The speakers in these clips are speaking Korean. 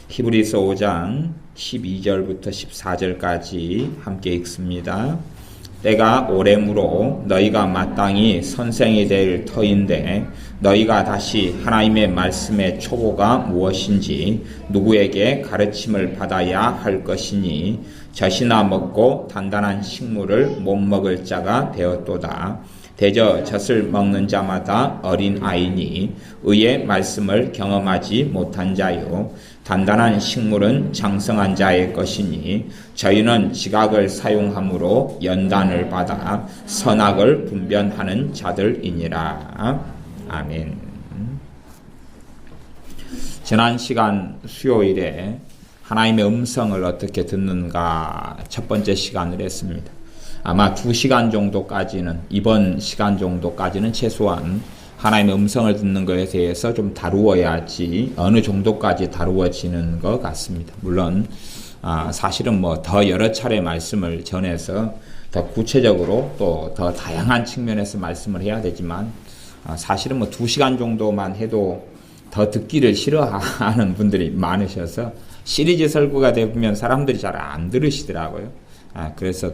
히브리서 5장 12절부터 14절까지 함께 읽습니다. 때가 오래므로 너희가 마땅히 선생이 될 터인데 너희가 다시 하나님의 말씀의 초보가 무엇인지 누구에게 가르침을 받아야 할 것이니 젖이나 먹고 단단한 식물을 못 먹을 자가 되었도다. 대저 젖을 먹는 자마다 어린 아이니 의의 말씀을 경험하지 못한 자요 단단한 식물은 장성한 자의 것이니 저희는 지각을 사용함으로 연단을 받아 선악을 분별하는 자들이니라. 아멘. 지난 시간 수요일에 하나님의 음성을 어떻게 듣는가 첫 번째 시간을 했습니다. 아마 2시간 정도까지는, 이번 시간 정도까지는 최소한 하나님의 음성을 듣는 것에 대해서 좀 다루어야지 어느 정도까지 다루어지는 것 같습니다. 물론 사실은 더 여러 차례 말씀을 전해서 더 구체적으로 또 더 다양한 측면에서 말씀을 해야 되지만 사실은 2시간 정도만 해도 더 듣기를 싫어하는 분들이 많으셔서 시리즈 설교가 되면 사람들이 잘 안 들으시더라고요. 그래서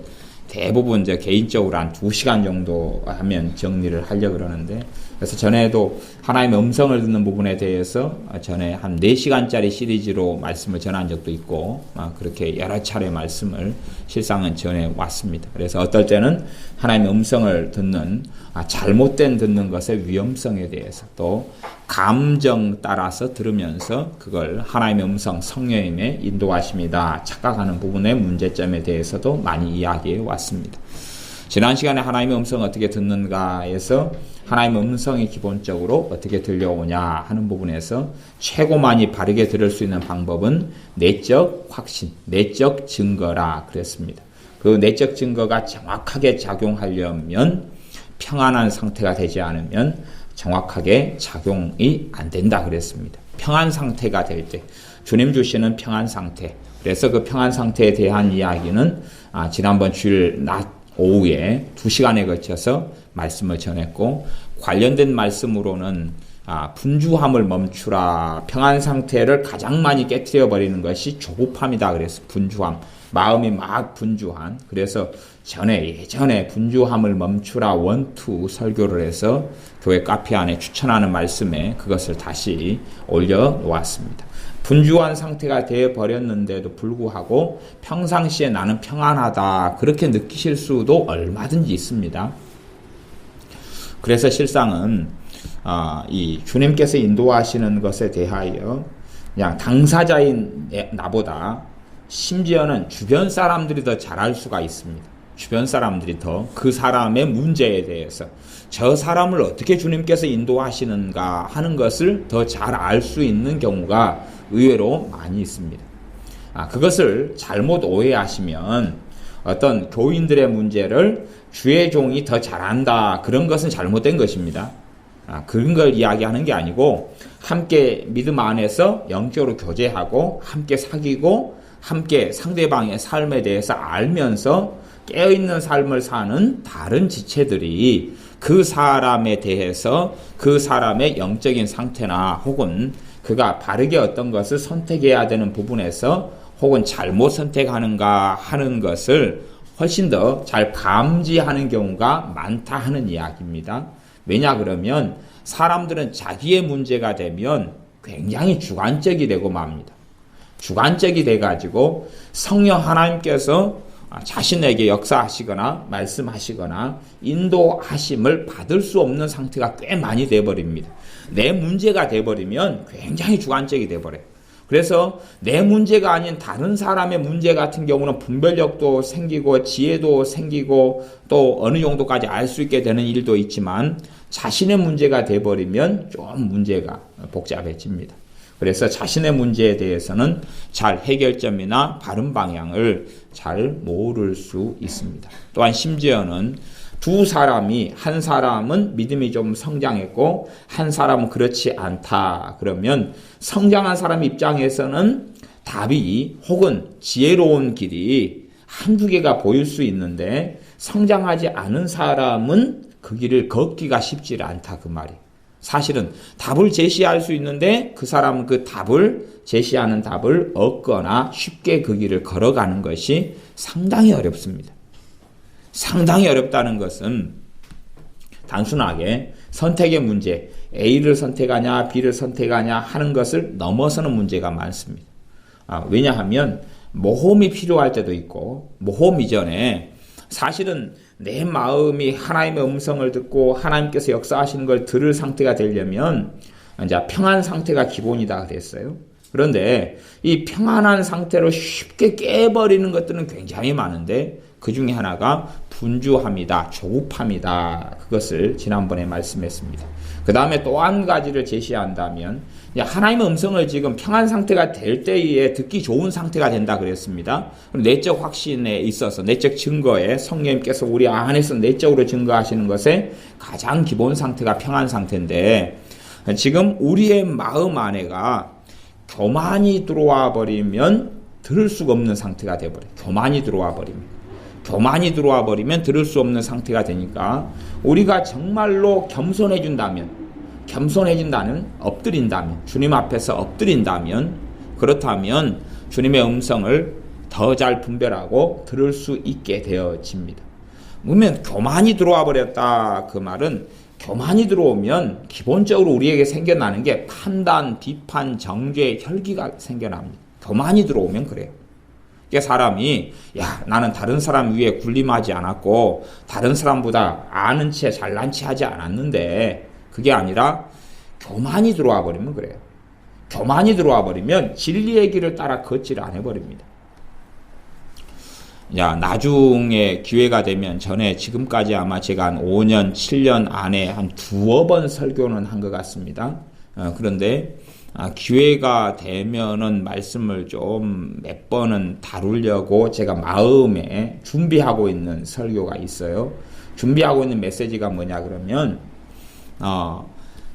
대부분 이제 개인적으로 한 2시간 정도 하면 정리를 하려고 그러는데, 그래서 전에도 하나님의 음성을 듣는 부분에 대해서 전에 한 4시간짜리 시리즈로 말씀을 전한 적도 있고, 그렇게 여러 차례 말씀을 실상은 전해 왔습니다. 그래서 어떨 때는 하나님의 음성을 듣는, 잘못된 듣는 것의 위험성에 대해서 또 감정 따라서 들으면서 그걸 하나님의 음성, 성령님의 인도하심이다 착각하는 부분의 문제점에 대해서도 많이 이야기해 왔습니다. 지난 시간에 하나님의 음성을 어떻게 듣는가에서 하나님의 음성이 기본적으로 어떻게 들려오냐 하는 부분에서 최고 많이 바르게 들을 수 있는 방법은 내적 확신, 내적 증거라 그랬습니다. 그 내적 증거가 정확하게 작용하려면 평안한 상태가 되지 않으면 정확하게 작용이 안 된다 그랬습니다. 평안 상태가 될 때, 주님 주시는 평안 상태, 그래서 그 평안 상태에 대한 이야기는 지난번 주일 낮 오후에 2시간에 걸쳐서 말씀을 전했고, 관련된 말씀으로는 분주함을 멈추라. 평안 상태를 가장 많이 깨트려 버리는 것이 조급함이다 그래서 분주함, 마음이 막 분주한. 그래서 예전에 분주함을 멈추라 1, 2 설교를 해서 교회 카페 안에 추천하는 말씀에 그것을 다시 올려놓았습니다. 분주한 상태가 되어버렸는데도 불구하고 평상시에 나는 평안하다 그렇게 느끼실 수도 얼마든지 있습니다. 그래서 실상은 이 주님께서 인도하시는 것에 대하여 그냥 당사자인 나보다 심지어는 주변 사람들이 더 잘 알 수가 있습니다. 주변 사람들이 더 그 사람의 문제에 대해서 저 사람을 어떻게 주님께서 인도하시는가 하는 것을 더 잘 알 수 있는 경우가 의외로 많이 있습니다. 그것을 잘못 오해하시면 어떤 교인들의 문제를 주의 종이 더 잘한다 그런 것은 잘못된 것입니다. 그런 걸 이야기하는 게 아니고 함께 믿음 안에서 영적으로 교제하고 함께 사귀고 함께 상대방의 삶에 대해서 알면서 깨어있는 삶을 사는 다른 지체들이 그 사람에 대해서 그 사람의 영적인 상태나 혹은 그가 바르게 어떤 것을 선택해야 되는 부분에서 혹은 잘못 선택하는가 하는 것을 훨씬 더 잘 감지하는 경우가 많다 하는 이야기입니다. 왜냐 그러면 사람들은 자기의 문제가 되면 굉장히 주관적이 되고 맙니다. 주관적이 돼가지고 성령 하나님께서 자신에게 역사하시거나 말씀하시거나 인도하심을 받을 수 없는 상태가 꽤 많이 돼버립니다. 내 문제가 돼버리면 굉장히 주관적이 돼버려요. 그래서 내 문제가 아닌 다른 사람의 문제 같은 경우는 분별력도 생기고 지혜도 생기고 또 어느 정도까지 알 수 있게 되는 일도 있지만 자신의 문제가 돼버리면 좀 문제가 복잡해집니다. 그래서 자신의 문제에 대해서는 잘 해결점이나 바른 방향을 잘 모를 수 있습니다. 또한 심지어는 두 사람이, 한 사람은 믿음이 좀 성장했고 한 사람은 그렇지 않다 그러면 성장한 사람 입장에서는 답이 혹은 지혜로운 길이 한두 개가 보일 수 있는데 성장하지 않은 사람은 그 길을 걷기가 쉽지 않다 그 말이에요. 사실은 답을 제시할 수 있는데 그 사람은 그 답을 제시하는 답을 얻거나 쉽게 그 길을 걸어가는 것이 상당히 어렵습니다. 상당히 어렵다는 것은 단순하게 선택의 문제, A를 선택하냐 B를 선택하냐 하는 것을 넘어서는 문제가 많습니다. 왜냐하면 모험이 필요할 때도 있고 모험 이전에 사실은 내 마음이 하나님의 음성을 듣고 하나님께서 역사하시는 걸 들을 상태가 되려면 이제 평안 상태가 기본이다 그랬어요. 그런데 이 평안한 상태로 쉽게 깨버리는 것들은 굉장히 많은데 그 중에 하나가 분주함이다, 조급함이다. 그것을 지난번에 말씀했습니다. 그 다음에 또 한 가지를 제시한다면 하나님의 음성을 지금 평안 상태가 될 때에 듣기 좋은 상태가 된다 그랬습니다. 내적 확신에 있어서 내적 증거에 성령님께서 우리 안에서 내적으로 증거하시는 것에 가장 기본 상태가 평안 상태인데 지금 우리의 마음 안에가 교만이 들어와 버리면 들을 수가 없는 상태가 돼버려요. 교만이 들어와 버리면 들을 수 없는 상태가 되니까 우리가 정말로 겸손해진다면 엎드린다면 주님 앞에서 엎드린다면 그렇다면 주님의 음성을 더 잘 분별하고 들을 수 있게 되어집니다. 그러면 교만이 들어와 버렸다 그 말은 교만이 들어오면 기본적으로 우리에게 생겨나는 게 판단, 비판, 정죄, 혈기가 생겨납니다. 교만이 들어오면 그래요. 사람이 나는 다른 사람 위에 군림하지 않았고 다른 사람보다 아는 채 잘난 체 하지 않았는데 그게 아니라 교만이 들어와 버리면 그래요. 교만이 들어와 버리면 진리의 길을 따라 걷지를 않아 버립니다. 나중에 기회가 되면 전에 지금까지 아마 제가 한 5년, 7년 안에 한 두어 번 설교는 한 것 같습니다. 그런데 기회가 되면은 말씀을 좀 몇 번은 다루려고 제가 마음에 준비하고 있는 설교가 있어요. 준비하고 있는 메시지가 뭐냐 그러면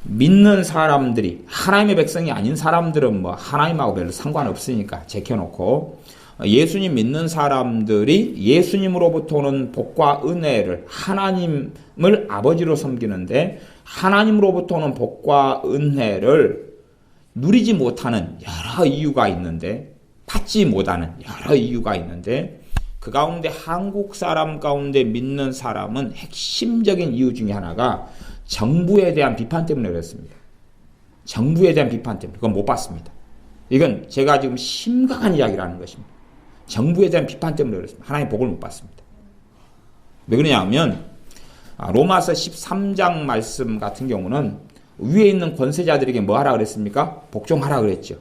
믿는 사람들이 하나님의 백성이 아닌 사람들은 뭐 하나님하고 별로 상관없으니까 제껴놓고 예수님 믿는 사람들이 예수님으로부터 오는 복과 은혜를 하나님을 아버지로 섬기는데 하나님으로부터 오는 복과 은혜를 누리지 못하는 여러 이유가 있는데 받지 못하는 여러 이유가 있는데 그 가운데 한국 사람 가운데 믿는 사람은 핵심적인 이유 중에 하나가 정부에 대한 비판 때문에 그렇습니다. 정부에 대한 비판 때문에 그건 못 받습니다. 이건 제가 지금 심각한 이야기를 하는 것입니다. 정부에 대한 비판 때문에 그렇습니다. 하나님의 복을 못 받습니다. 왜 그러냐면 로마서 13장 말씀 같은 경우는 위에 있는 권세자들에게 뭐 하라 그랬습니까? 복종하라 그랬죠.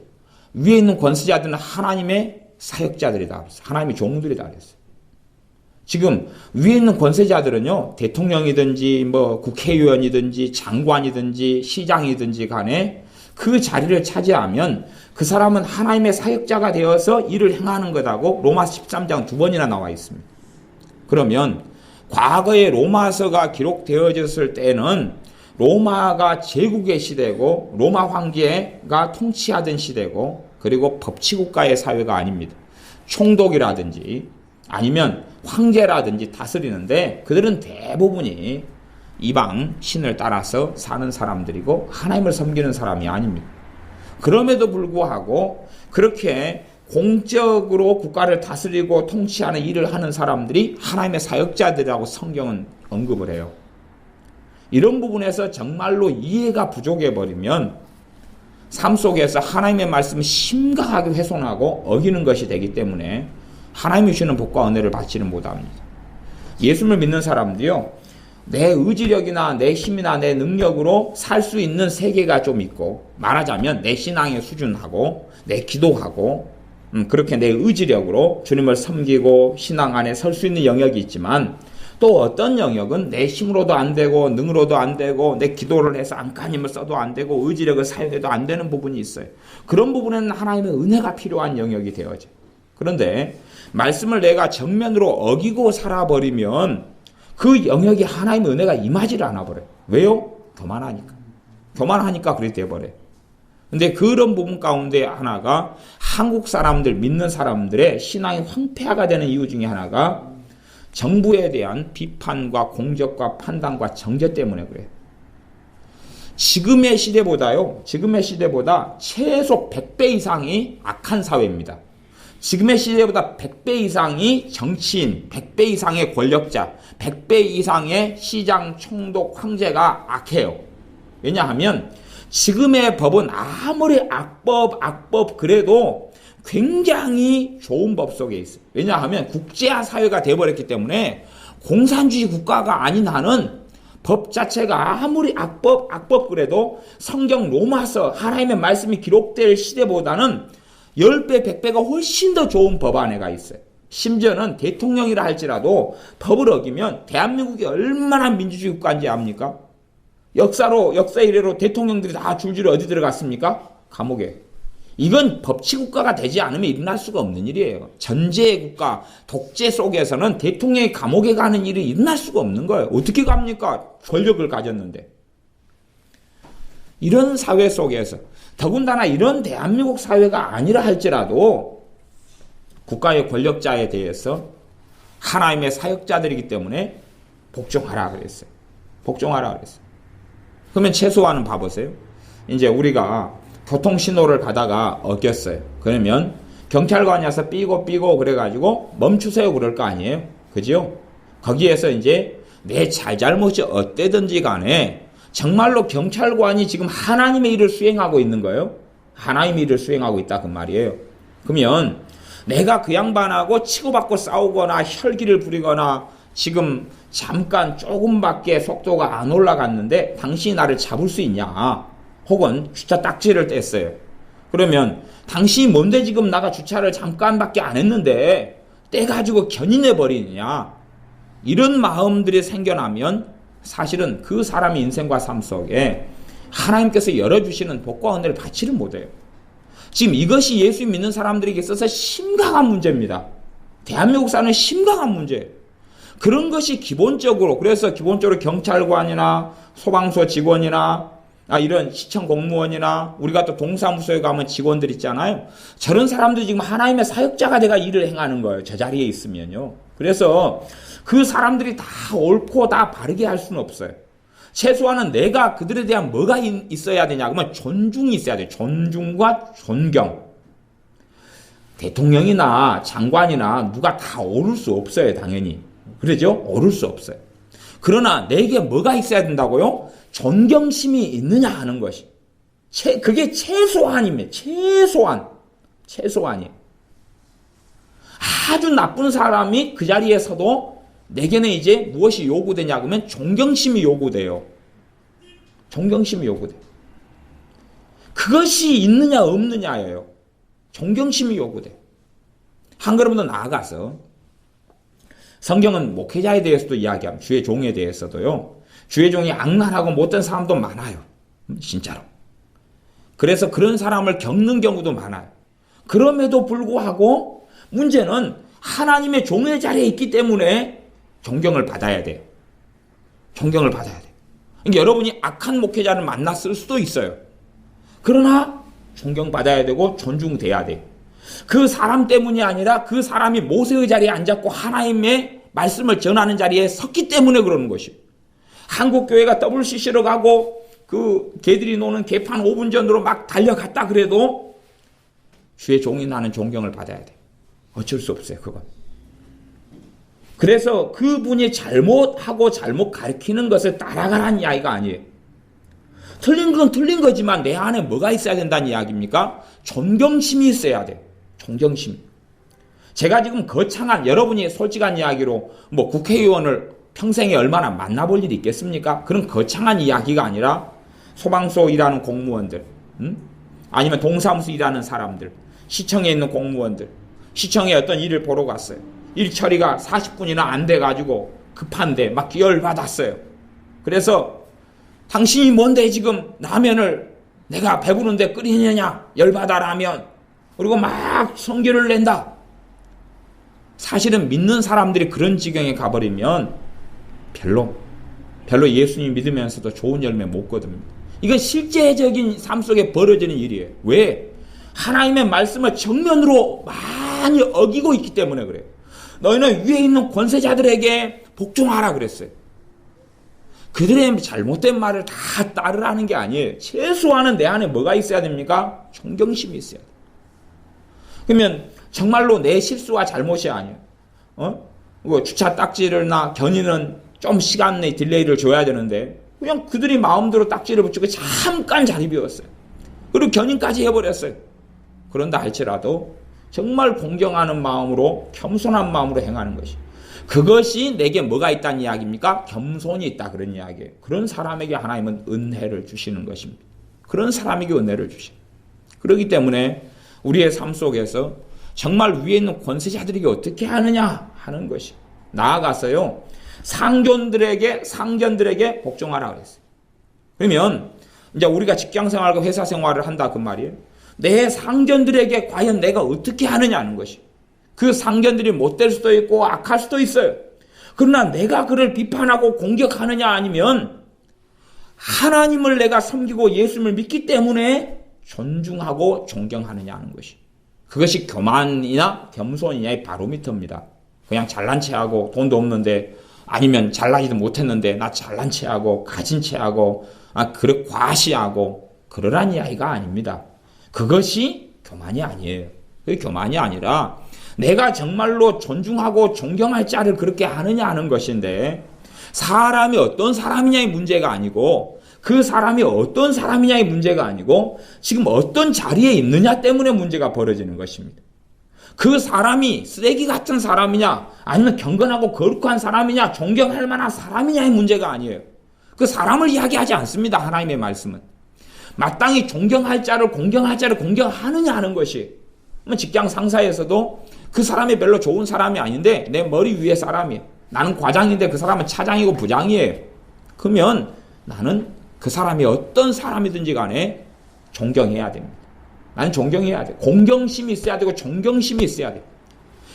위에 있는 권세자들은 하나님의 사역자들이다 그랬어요. 하나님의 종들이다 그랬어요. 지금 위에 있는 권세자들은요, 대통령이든지 뭐 국회의원이든지 장관이든지 시장이든지 간에 그 자리를 차지하면 그 사람은 하나님의 사역자가 되어서 일을 행하는 것하고 로마서 13장 두 번이나 나와 있습니다. 그러면 과거에 로마서가 기록되어졌을 때는 로마가 제국의 시대고 로마 황제가 통치하던 시대고 그리고 법치국가의 사회가 아닙니다. 총독이라든지 아니면 황제라든지 다스리는데 그들은 대부분이 이방 신을 따라서 사는 사람들이고 하나님을 섬기는 사람이 아닙니다. 그럼에도 불구하고 그렇게 공적으로 국가를 다스리고 통치하는 일을 하는 사람들이 하나님의 사역자들이라고 성경은 언급을 해요. 이런 부분에서 정말로 이해가 부족해버리면 삶 속에서 하나님의 말씀을 심각하게 훼손하고 어기는 것이 되기 때문에 하나님이 주시는 복과 은혜를 받지는 못합니다. 예수를 믿는 사람들이요, 내 의지력이나 내 힘이나 내 능력으로 살 수 있는 세계가 좀 있고, 말하자면 내 신앙의 수준하고 내 기도하고 그렇게 내 의지력으로 주님을 섬기고 신앙 안에 설 수 있는 영역이 있지만 또 어떤 영역은 내 힘으로도 안 되고 능으로도 안 되고 내 기도를 해서 안간힘을 써도 안 되고 의지력을 사용해도 안 되는 부분이 있어요. 그런 부분에는 하나님의 은혜가 필요한 영역이 되어져. 그런데 말씀을 내가 정면으로 어기고 살아버리면 그 영역에 하나님의 은혜가 임하지를 않아 버려요. 왜요? 교만하니까 그렇게 돼버려요. 근데 그런 부분 가운데 하나가 한국 사람들, 믿는 사람들의 신앙이 황폐화가 되는 이유 중에 하나가 정부에 대한 비판과 공적과 판단과 정죄 때문에 그래요. 지금의 시대보다 최소 100배 이상이 악한 사회입니다. 지금의 시대보다 100배 이상이 정치인, 100배 이상의 권력자, 100배 이상의 시장, 총독, 황제가 악해요. 왜냐하면 지금의 법은 아무리 악법 그래도 굉장히 좋은 법 속에 있어요. 왜냐하면 국제화 사회가 되어버렸기 때문에 공산주의 국가가 아닌 한은 법 자체가 아무리 악법 그래도 성경 로마서 하나님의 말씀이 기록될 시대보다는 10배, 100배가 훨씬 더 좋은 법 안에가 있어요. 심지어는 대통령이라 할지라도 법을 어기면 대한민국이 얼마나 민주주의 국가인지 압니까? 역사 이래로 대통령들이 다 줄줄이 어디 들어갔습니까? 감옥에. 이건 법치국가가 되지 않으면 일어날 수가 없는 일이에요. 전제국가, 독재 속에서는 대통령이 감옥에 가는 일이 일어날 수가 없는 거예요. 어떻게 갑니까? 권력을 가졌는데. 이런 사회 속에서 더군다나 이런 대한민국 사회가 아니라 할지라도 국가의 권력자에 대해서 하나님의 사역자들이기 때문에 복종하라 그랬어요. 복종하라 그랬어요. 그러면 최소한은 봐보세요. 이제 우리가 교통신호를 가다가 어겼어요. 그러면 경찰관이 와서 삐고 그래가지고 멈추세요 그럴 거 아니에요. 그죠? 거기에서 이제 내 잘잘못이 어때든지 간에 정말로 경찰관이 지금 하나님의 일을 수행하고 있는 거예요. 하나님의 일을 수행하고 있다 그 말이에요. 그러면 내가 그 양반하고 치고받고 싸우거나 혈기를 부리거나 지금 잠깐 조금밖에 속도가 안 올라갔는데 당신이 나를 잡을 수 있냐? 혹은 주차 딱지를 뗐어요. 그러면 당신이 뭔데 지금 나가 주차를 잠깐밖에 안 했는데 떼가지고 견인해 버리느냐? 이런 마음들이 생겨나면 사실은 그 사람의 인생과 삶 속에 하나님께서 열어주시는 복과 은혜를 받지를 못해요. 지금 이것이 예수 믿는 사람들에게 있어서 심각한 문제입니다. 대한민국 사는 심각한 문제예요. 그런 것이 기본적으로, 그래서 기본적으로 경찰관이나 소방서 직원이나 이런 시청 공무원이나 우리가 또 동사무소에 가면 직원들 있잖아요. 저런 사람들이 지금 하나님의 사역자가 돼가 일을 행하는 거예요. 저 자리에 있으면요. 그래서 그 사람들이 다 옳고 다 바르게 할 수는 없어요. 최소한은 내가 그들에 대한 뭐가 있어야 되냐? 그러면 존중이 있어야 돼요. 존중과 존경. 대통령이나 장관이나 누가 다 오를 수 없어요. 당연히. 그러죠? 오를 수 없어요. 그러나 내게 뭐가 있어야 된다고요? 존경심이 있느냐 하는 것이. 그게 최소한입니다. 최소한이에요. 아주 나쁜 사람이 그 자리에 서도 내게는 이제 무엇이 요구되냐 그러면 존경심이 요구돼요. 존경심이 요구돼요. 그것이 있느냐 없느냐예요. 존경심이 요구돼요. 한 걸음 더 나아가서 성경은 목회자에 대해서도 이야기합니다. 주의 종에 대해서도요. 주의 종이 악랄하고 못된 사람도 많아요. 진짜로. 그래서 그런 사람을 겪는 경우도 많아요. 그럼에도 불구하고 문제는 하나님의 종의 자리에 있기 때문에 존경을 받아야 돼요. 존경을 받아야 돼요. 그러니까 여러분이 악한 목회자를 만났을 수도 있어요. 그러나 존경받아야 되고 존중돼야 돼요. 그 사람 때문이 아니라 그 사람이 모세의 자리에 앉았고 하나님의 말씀을 전하는 자리에 섰기 때문에 그러는 것이에요. 한국교회가 WCC로 가고 그 개들이 노는 개판 5분 전으로 막 달려갔다 그래도 주의 종이 나는 존경을 받아야 돼. 어쩔 수 없어요. 그건. 그래서 그분이 잘못하고 잘못 가르치는 것을 따라가라는 이야기가 아니에요. 틀린 건 틀린 거지만 내 안에 뭐가 있어야 된다는 이야기입니까? 존경심이 있어야 돼요. 존경심. 제가 지금 거창한 여러분이 솔직한 이야기로 뭐 국회의원을 평생에 얼마나 만나볼 일이 있겠습니까? 그런 거창한 이야기가 아니라 소방서 일하는 공무원들, 아니면 동사무소 일하는 사람들, 시청에 있는 공무원들, 시청에 어떤 일을 보러 갔어요. 일 처리가 40분이나 안 돼가지고 급한데 막 열받았어요. 그래서 당신이 뭔데 지금 라면을 내가 배부른데 끓이느냐? 열받아 라면. 그리고 막 성질을 낸다. 사실은 믿는 사람들이 그런 지경에 가버리면 별로 예수님 믿으면서도 좋은 열매 못 거둡니다. 이건 실제적인 삶 속에 벌어지는 일이에요. 왜? 하나님의 말씀을 정면으로 많이 어기고 있기 때문에 그래요. 너희는 위에 있는 권세자들에게 복종하라 그랬어요. 그들의 잘못된 말을 다 따르라는 게 아니에요. 최소한은 내 안에 뭐가 있어야 됩니까? 존경심이 있어야 돼요. 그러면 정말로 내 실수와 잘못이 아니에요. 뭐 주차 딱지를나 견인은 좀 시간 내 딜레이를 줘야 되는데 그냥 그들이 마음대로 딱지를 붙이고 잠깐 자리 비웠어요. 그리고 견인까지 해버렸어요. 그런다 할지라도 정말 공경하는 마음으로 겸손한 마음으로 행하는 것이, 그것이 내게 뭐가 있다는 이야기입니까? 겸손이 있다, 그런 이야기예요. 그런 사람에게 하나님은 은혜를 주시는 것입니다. 그런 사람에게 은혜를 주시는. 그렇기 때문에 우리의 삶 속에서 정말 위에 있는 권세자들에게 어떻게 하느냐 하는 것이, 나아가서요 상견들에게 복종하라 그랬어요. 그러면 이제 우리가 직장 생활과 회사 생활을 한다 그 말이에요. 내 상견들에게 과연 내가 어떻게 하느냐는 것이, 그 상견들이 못될 수도 있고 악할 수도 있어요. 그러나 내가 그를 비판하고 공격하느냐, 아니면 하나님을 내가 섬기고 예수님을 믿기 때문에 존중하고 존경하느냐 하는 것이, 그것이 교만이나 겸손이냐의 바로미터입니다. 그냥 잘난 체하고 돈도 없는데, 아니면 잘나지도 못했는데 나 잘난 체하고 가진 체하고 그래 과시하고 그러란 이야기가 아닙니다. 그것이 교만이 아니에요. 그게 교만이 아니라 내가 정말로 존중하고 존경할 자를 그렇게 하느냐 하는 것인데, 사람이 어떤 사람이냐의 문제가 아니고, 그 사람이 어떤 사람이냐의 문제가 아니고, 지금 어떤 자리에 있느냐 때문에 문제가 벌어지는 것입니다. 그 사람이 쓰레기 같은 사람이냐, 아니면 경건하고 거룩한 사람이냐, 존경할 만한 사람이냐의 문제가 아니에요. 그 사람을 이야기하지 않습니다. 하나님의 말씀은 마땅히 존경할 자를 공경하느냐 하는 것이, 직장 상사에서도 그 사람이 별로 좋은 사람이 아닌데 내 머리 위에 사람이에요. 나는 과장인데 그 사람은 차장이고 부장이에요. 그러면 나는 그 사람이 어떤 사람이든지 간에 존경해야 됩니다. 나는 존경해야 돼. 공경심이 있어야 되고 존경심이 있어야 돼.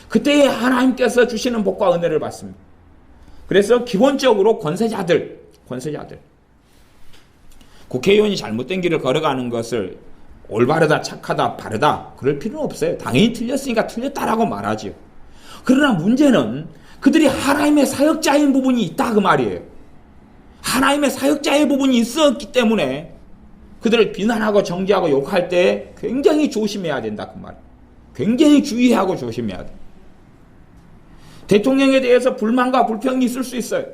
그때 하나님께서 주시는 복과 은혜를 받습니다. 그래서 기본적으로 권세자들 국회의원이 잘못된 길을 걸어가는 것을 올바르다, 착하다, 바르다 그럴 필요는 없어요. 당연히 틀렸으니까 틀렸다라고 말하지요. 그러나 문제는 그들이 하나님의 사역자인 부분이 있다 그 말이에요. 하나님의 사역자의 부분이 있었기 때문에 그들을 비난하고 정죄하고 욕할 때 굉장히 조심해야 된다 그 말이에요. 굉장히 주의하고 조심해야 돼. 대통령에 대해서 불만과 불평이 있을 수 있어요.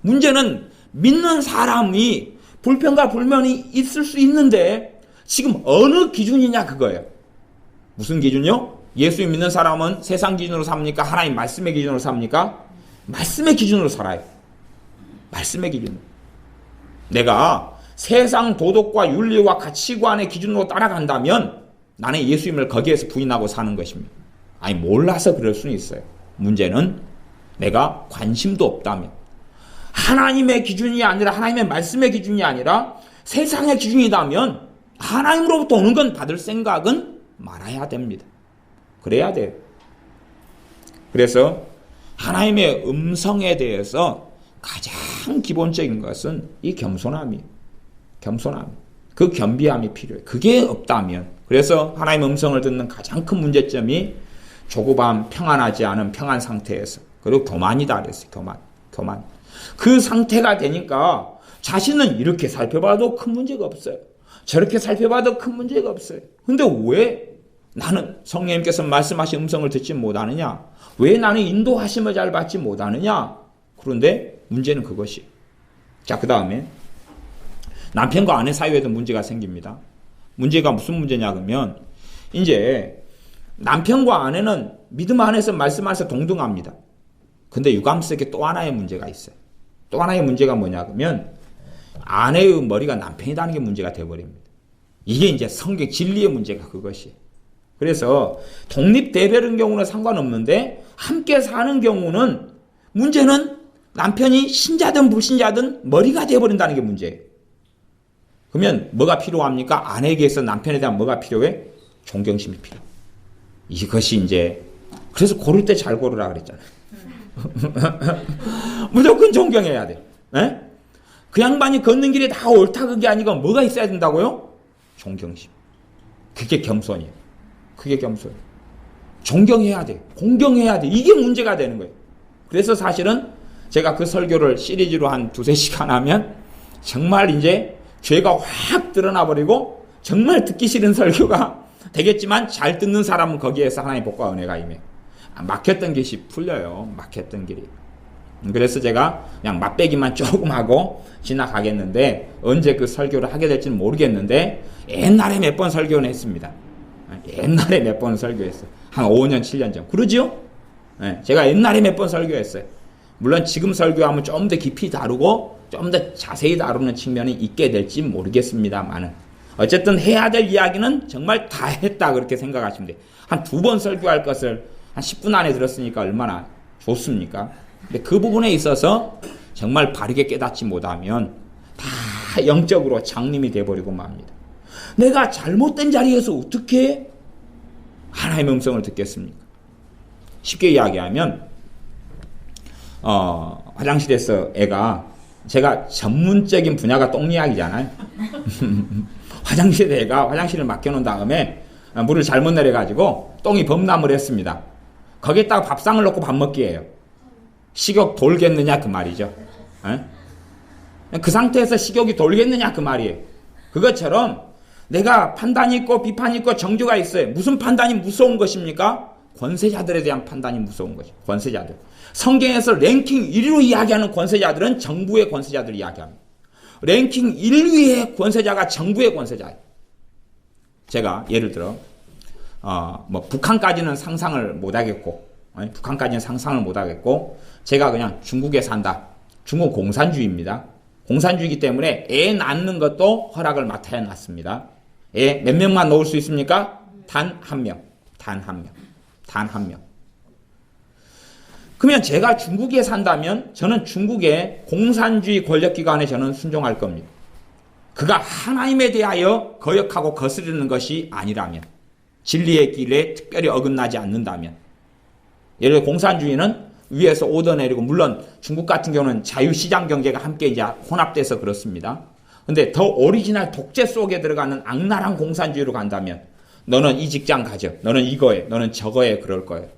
문제는 믿는 사람이 불평과 불만이 있을 수 있는데 지금 어느 기준이냐 그거예요. 무슨 기준이요? 예수 믿는 사람은 세상 기준으로 삽니까? 하나님 말씀의 기준으로 삽니까? 말씀의 기준으로 살아요. 말씀의 기준으로. 내가 세상 도덕과 윤리와 가치관의 기준으로 따라간다면 나는 예수님을 거기에서 부인하고 사는 것입니다. 아니 몰라서 그럴 수는 있어요. 문제는 내가 관심도 없다면, 하나님의 기준이 아니라 하나님의 말씀의 기준이 아니라 세상의 기준이라면 하나님으로부터 오는 건 받을 생각은 말아야 됩니다. 그래야 돼요. 그래서 하나님의 음성에 대해서 가장 기본적인 것은 이 겸손함이에요. 겸손함. 그 겸비함이 필요해요. 그게 없다면, 그래서 하나님의 음성을 듣는 가장 큰 문제점이 조급함, 평안하지 않은 평안 상태에서, 그리고 교만이다 그랬어요. 교만. 그 상태가 되니까 자신은 이렇게 살펴봐도 큰 문제가 없어요. 저렇게 살펴봐도 큰 문제가 없어요. 근데 왜 나는 성령님께서 말씀하신 음성을 듣지 못하느냐? 왜 나는 인도하심을 잘 받지 못하느냐? 그런데 문제는 그것이. 자, 그 다음에 남편과 아내 사이에도 문제가 생깁니다. 문제가 무슨 문제냐 그러면, 이제 남편과 아내는 믿음 안에서 말씀 안에서 동등합니다. 근데 유감스럽게 또 하나의 문제가 있어요. 또 하나의 문제가 뭐냐 그러면 아내의 머리가 남편이라는 게 문제가 되어버립니다. 이게 이제 성경 진리의 문제가 그것이. 그래서 독립대별인 경우는 상관없는데 함께 사는 경우는 문제는 남편이 신자든 불신자든 머리가 되어버린다는 게 문제예요. 그러면 뭐가 필요합니까? 아내에게서 남편에 대한 뭐가 필요해? 존경심이 필요해. 이것이 이제, 그래서 고를 때 잘 고르라 그랬잖아요. 무조건 존경해야 돼. 네? 그 양반이 걷는 길이 다 옳다 그게 아니고 뭐가 있어야 된다고요? 존경심. 그게 겸손이에요. 그게 겸손이에요. 존경해야 돼. 공경해야 돼. 이게 문제가 되는 거예요. 그래서 사실은 제가 그 설교를 시리즈로 한 2-3시간 하면 정말 이제 죄가 확 드러나 버리고 정말 듣기 싫은 설교가 되겠지만 잘 듣는 사람은 거기에서 하나님의 복과 은혜가 임해요. 막혔던 길이 풀려요. 막혔던 길이. 그래서 제가 그냥 맛배기만 조금 하고 지나가겠는데 언제 그 설교를 하게 될지는 모르겠는데 옛날에 몇 번 설교는 했습니다. 옛날에 몇 번 설교했어요. 한 5년 7년 전. 그러죠? 제가 옛날에 몇 번 설교했어요. 물론 지금 설교하면 좀 더 깊이 다루고 좀 더 자세히 다루는 측면이 있게 될지 모르겠습니다만은 어쨌든 해야 될 이야기는 정말 다 했다 그렇게 생각하시면 돼요. 한 2번 설교할 것을 한 10분 안에 들었으니까 얼마나 좋습니까? 근데 그 부분에 있어서 정말 바르게 깨닫지 못하면 다 영적으로 장님이 돼버리고 맙니다. 내가 잘못된 자리에서 어떻게 하나님의 음성을 듣겠습니까? 쉽게 이야기하면 화장실에서 애가 제가 전문적인 분야가 똥 이야기잖아요. 화장실에 애가 화장실을 맡겨놓은 다음에 물을 잘못 내려가지고 똥이 범람을 했습니다. 거기에다가 밥상을 넣고 밥 먹기예요. 식욕 돌겠느냐 그 말이죠. 그 상태에서 식욕이 돌겠느냐 그 말이에요. 그것처럼 내가 판단이 있고 비판이 있고 정죄가 있어요. 무슨 판단이 무서운 것입니까? 권세자들에 대한 판단이 무서운 거죠. 권세자들. 성경에서 랭킹 1위로 이야기하는 권세자들은 정부의 권세자들을 이야기합니다. 랭킹 1위의 권세자가 정부의 권세자예요. 제가 예를 들어 북한까지는 상상을 못하겠고 북한까지는 상상을 못하겠고 제가 그냥 중국에 산다. 중국 공산주의입니다. 공산주의이기 때문에 애 낳는 것도 허락을 맡아야 낳습니다. 애 몇 명만 놓을 수 있습니까? 단 한 명. 단 한 명. 단 한 명. 그러면 제가 중국에 산다면 저는 중국의 공산주의 권력기관에 저는 순종할 겁니다. 그가 하나님에 대하여 거역하고 거스르는 것이 아니라면 진리의 길에 특별히 어긋나지 않는다면 예를 들어 공산주의는 위에서 오더 내리고 물론 중국 같은 경우는 자유시장 경제가 함께 이제 혼합돼서 그렇습니다. 근데 더 오리지널 독재 속에 들어가는 악랄한 공산주의로 간다면 너는 이 직장 가져. 너는 이거에. 너는 저거에 그럴 거예요.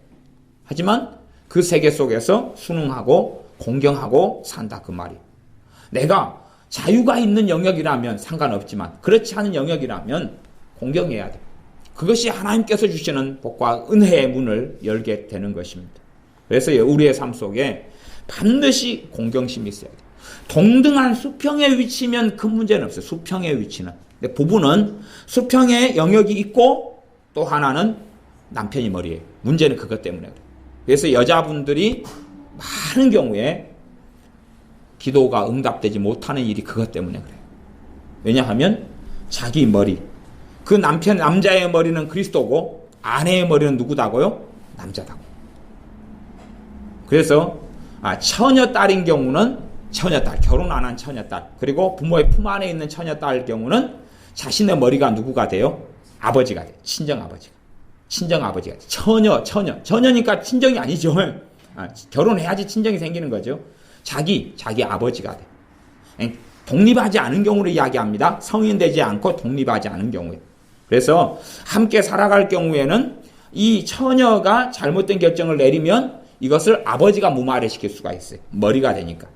하지만 그 세계 속에서 순응하고 공경하고 산다 그 말이에요. 내가 자유가 있는 영역이라면 상관없지만 그렇지 않은 영역이라면 공경해야 돼. 그것이 하나님께서 주시는 복과 은혜의 문을 열게 되는 것입니다. 그래서 우리의 삶 속에 반드시 공경심이 있어야 돼. 동등한 수평의 위치면 큰 문제는 없어요. 수평의 위치는. 근데 부부는 수평의 영역이 있고 또 하나는 남편이 머리에. 문제는 그것 때문에 그래요. 그래서 여자분들이 많은 경우에 기도가 응답되지 못하는 일이 그것 때문에 그래요. 왜냐하면 자기 머리. 그 남자의 머리는 그리스도고 아내의 머리는 누구다고요? 남자다고. 그래서 처녀딸인 경우는 처녀딸, 결혼 안 한 처녀딸, 그리고 부모의 품 안에 있는 처녀딸 경우는 자신의 머리가 누구가 돼요? 아버지가 돼요. 친정아버지가 돼요. 처녀니까 친정이 아니죠. 결혼해야지 친정이 생기는 거죠. 자기 아버지가 돼요. 독립하지 않은 경우를 이야기합니다. 성인되지 않고 독립하지 않은 경우에. 그래서 함께 살아갈 경우에는 이 처녀가 잘못된 결정을 내리면 이것을 아버지가 무마시킬 수가 있어요. 머리가 되니까.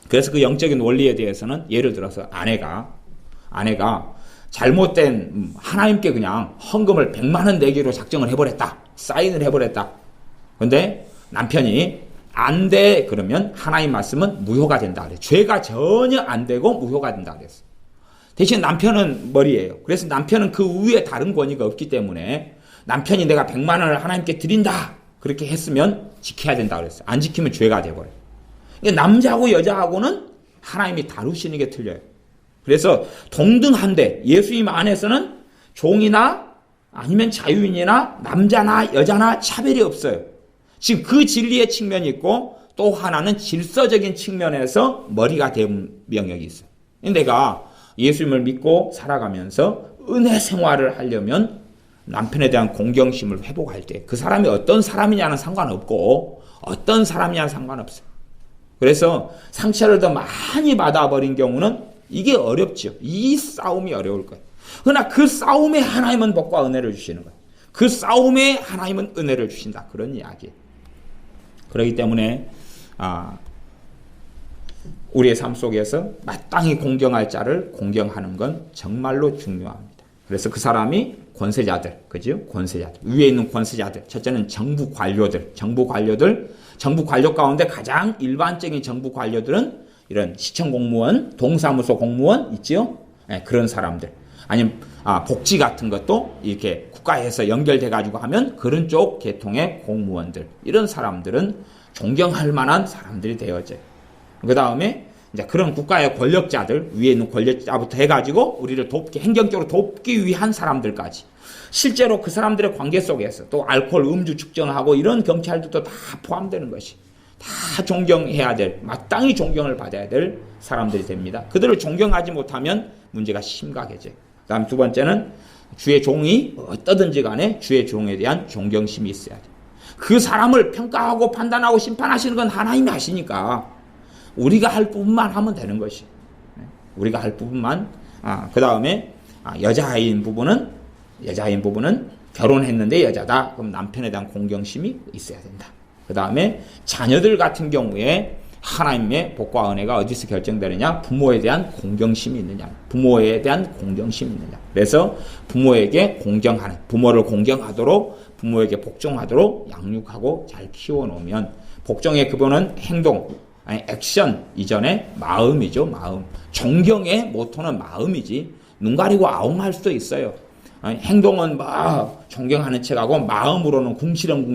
그래서 그 영적인 원리에 대해서는 예를 들어서 아내가 잘못된 하나님께 그냥 헌금을 100만 원 내기로 작정을 해버렸다. 사인을 해버렸다. 그런데 남편이 안 돼 그러면 하나님 말씀은 무효가 된다 그래요. 죄가 전혀 안 되고 무효가 된다 그랬어요. 대신 남편은 머리예요. 그래서 남편은 그 위에 다른 권위가 없기 때문에 남편이 내가 100만 원을 하나님께 드린다 그렇게 했으면 지켜야 된다 그랬어요. 안 지키면 죄가 돼버려요. 그러니까 남자하고 여자하고는 하나님이 다루시는 게 틀려요. 그래서 동등한데 예수님 안에서는 종이나 아니면 자유인이나 남자나 여자나 차별이 없어요. 지금 그 진리의 측면이 있고 또 하나는 질서적인 측면에서 머리가 된 영역이 있어요. 내가 예수님을 믿고 살아가면서 은혜 생활을 하려면 남편에 대한 공경심을 회복할 때 그 사람이 어떤 사람이냐는 상관없고 어떤 사람이냐는 상관없어요. 그래서 상처를 더 많이 받아버린 경우는 이게 어렵죠. 이 싸움이 어려울 거예요. 그러나 그 싸움에 하나님은 복과 은혜를 주시는 거예요. 그 싸움에 하나님은 은혜를 주신다. 그런 이야기예요. 그렇기 때문에 우리의 삶 속에서 마땅히 공경할 자를 공경하는 건 정말로 중요합니다. 그래서 그 사람이 권세자들, 그죠? 권세자들, 위에 있는 권세자들, 첫째는 정부 관료들, 정부 관료 가운데 가장 일반적인 정부 관료들은 이런 시청 공무원, 동사무소 공무원 있죠? 네, 그런 사람들. 아니면 복지 같은 것도 이렇게 국가에서 연결돼 가지고 하면 그런 쪽 계통의 공무원들, 이런 사람들은 존경할 만한 사람들이 되어져요. 그 다음에 이제 그런 국가의 권력자들, 위에 있는 권력자부터 해가지고 우리를 돕기, 행정적으로 돕기 위한 사람들까지, 실제로 그 사람들의 관계 속에서 또 알코올 음주 측정하고 이런 경찰들도 다 포함되는 것이, 다 존경해야 될, 마땅히 존경을 받아야 될 사람들이 됩니다. 그들을 존경하지 못하면 문제가 심각해져요. 그 다음 두 번째는 주의 종이 어떠든지 간에 주의 종에 대한 존경심이 있어야 돼요. 그 사람을 평가하고 판단하고 심판하시는 건 하나님이 하시니까 우리가 할 부분만 하면 되는 것이. 우리가 할 부분만. 그 다음에 여자인 부분은 결혼했는데 여자다. 그럼 남편에 대한 공경심이 있어야 된다. 그 다음에 자녀들 같은 경우에 하나님의 복과 은혜가 어디서 결정되느냐? 부모에 대한 공경심이 있느냐? 부모에 대한 공경심이 있느냐? 그래서 부모에게 공경하는, 부모를 공경하도록, 부모에게 복종하도록 양육하고 잘 키워놓으면, 복종의 그분은 행동, 액션 이전에 마음이죠. 마음. 존경의 모토는 마음이지, 눈 가리고 아웅할 수도 있어요. 행동은 막 존경하는 척하고 마음으로는 궁시렁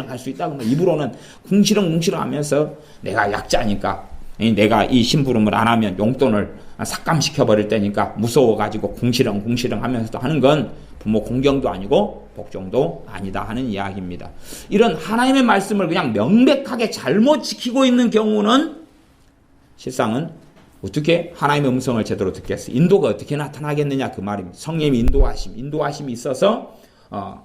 할 수 있다. 그러면 입으로는 궁시렁 하면서 내가 약자니까, 내가 이 심부름을 안 하면 용돈을 삭감시켜 버릴 때니까 무서워가지고 궁시렁 하면서도 하는 건 부모 공경도 아니고 복종도 아니다 하는 이야기입니다. 이런 하나님의 말씀을 그냥 명백하게 잘못 지키고 있는 경우는 실상은 어떻게 하나님의 음성을 제대로 듣겠어요? 인도가 어떻게 나타나겠느냐 그 말입니다. 성령의 인도하심이 있어서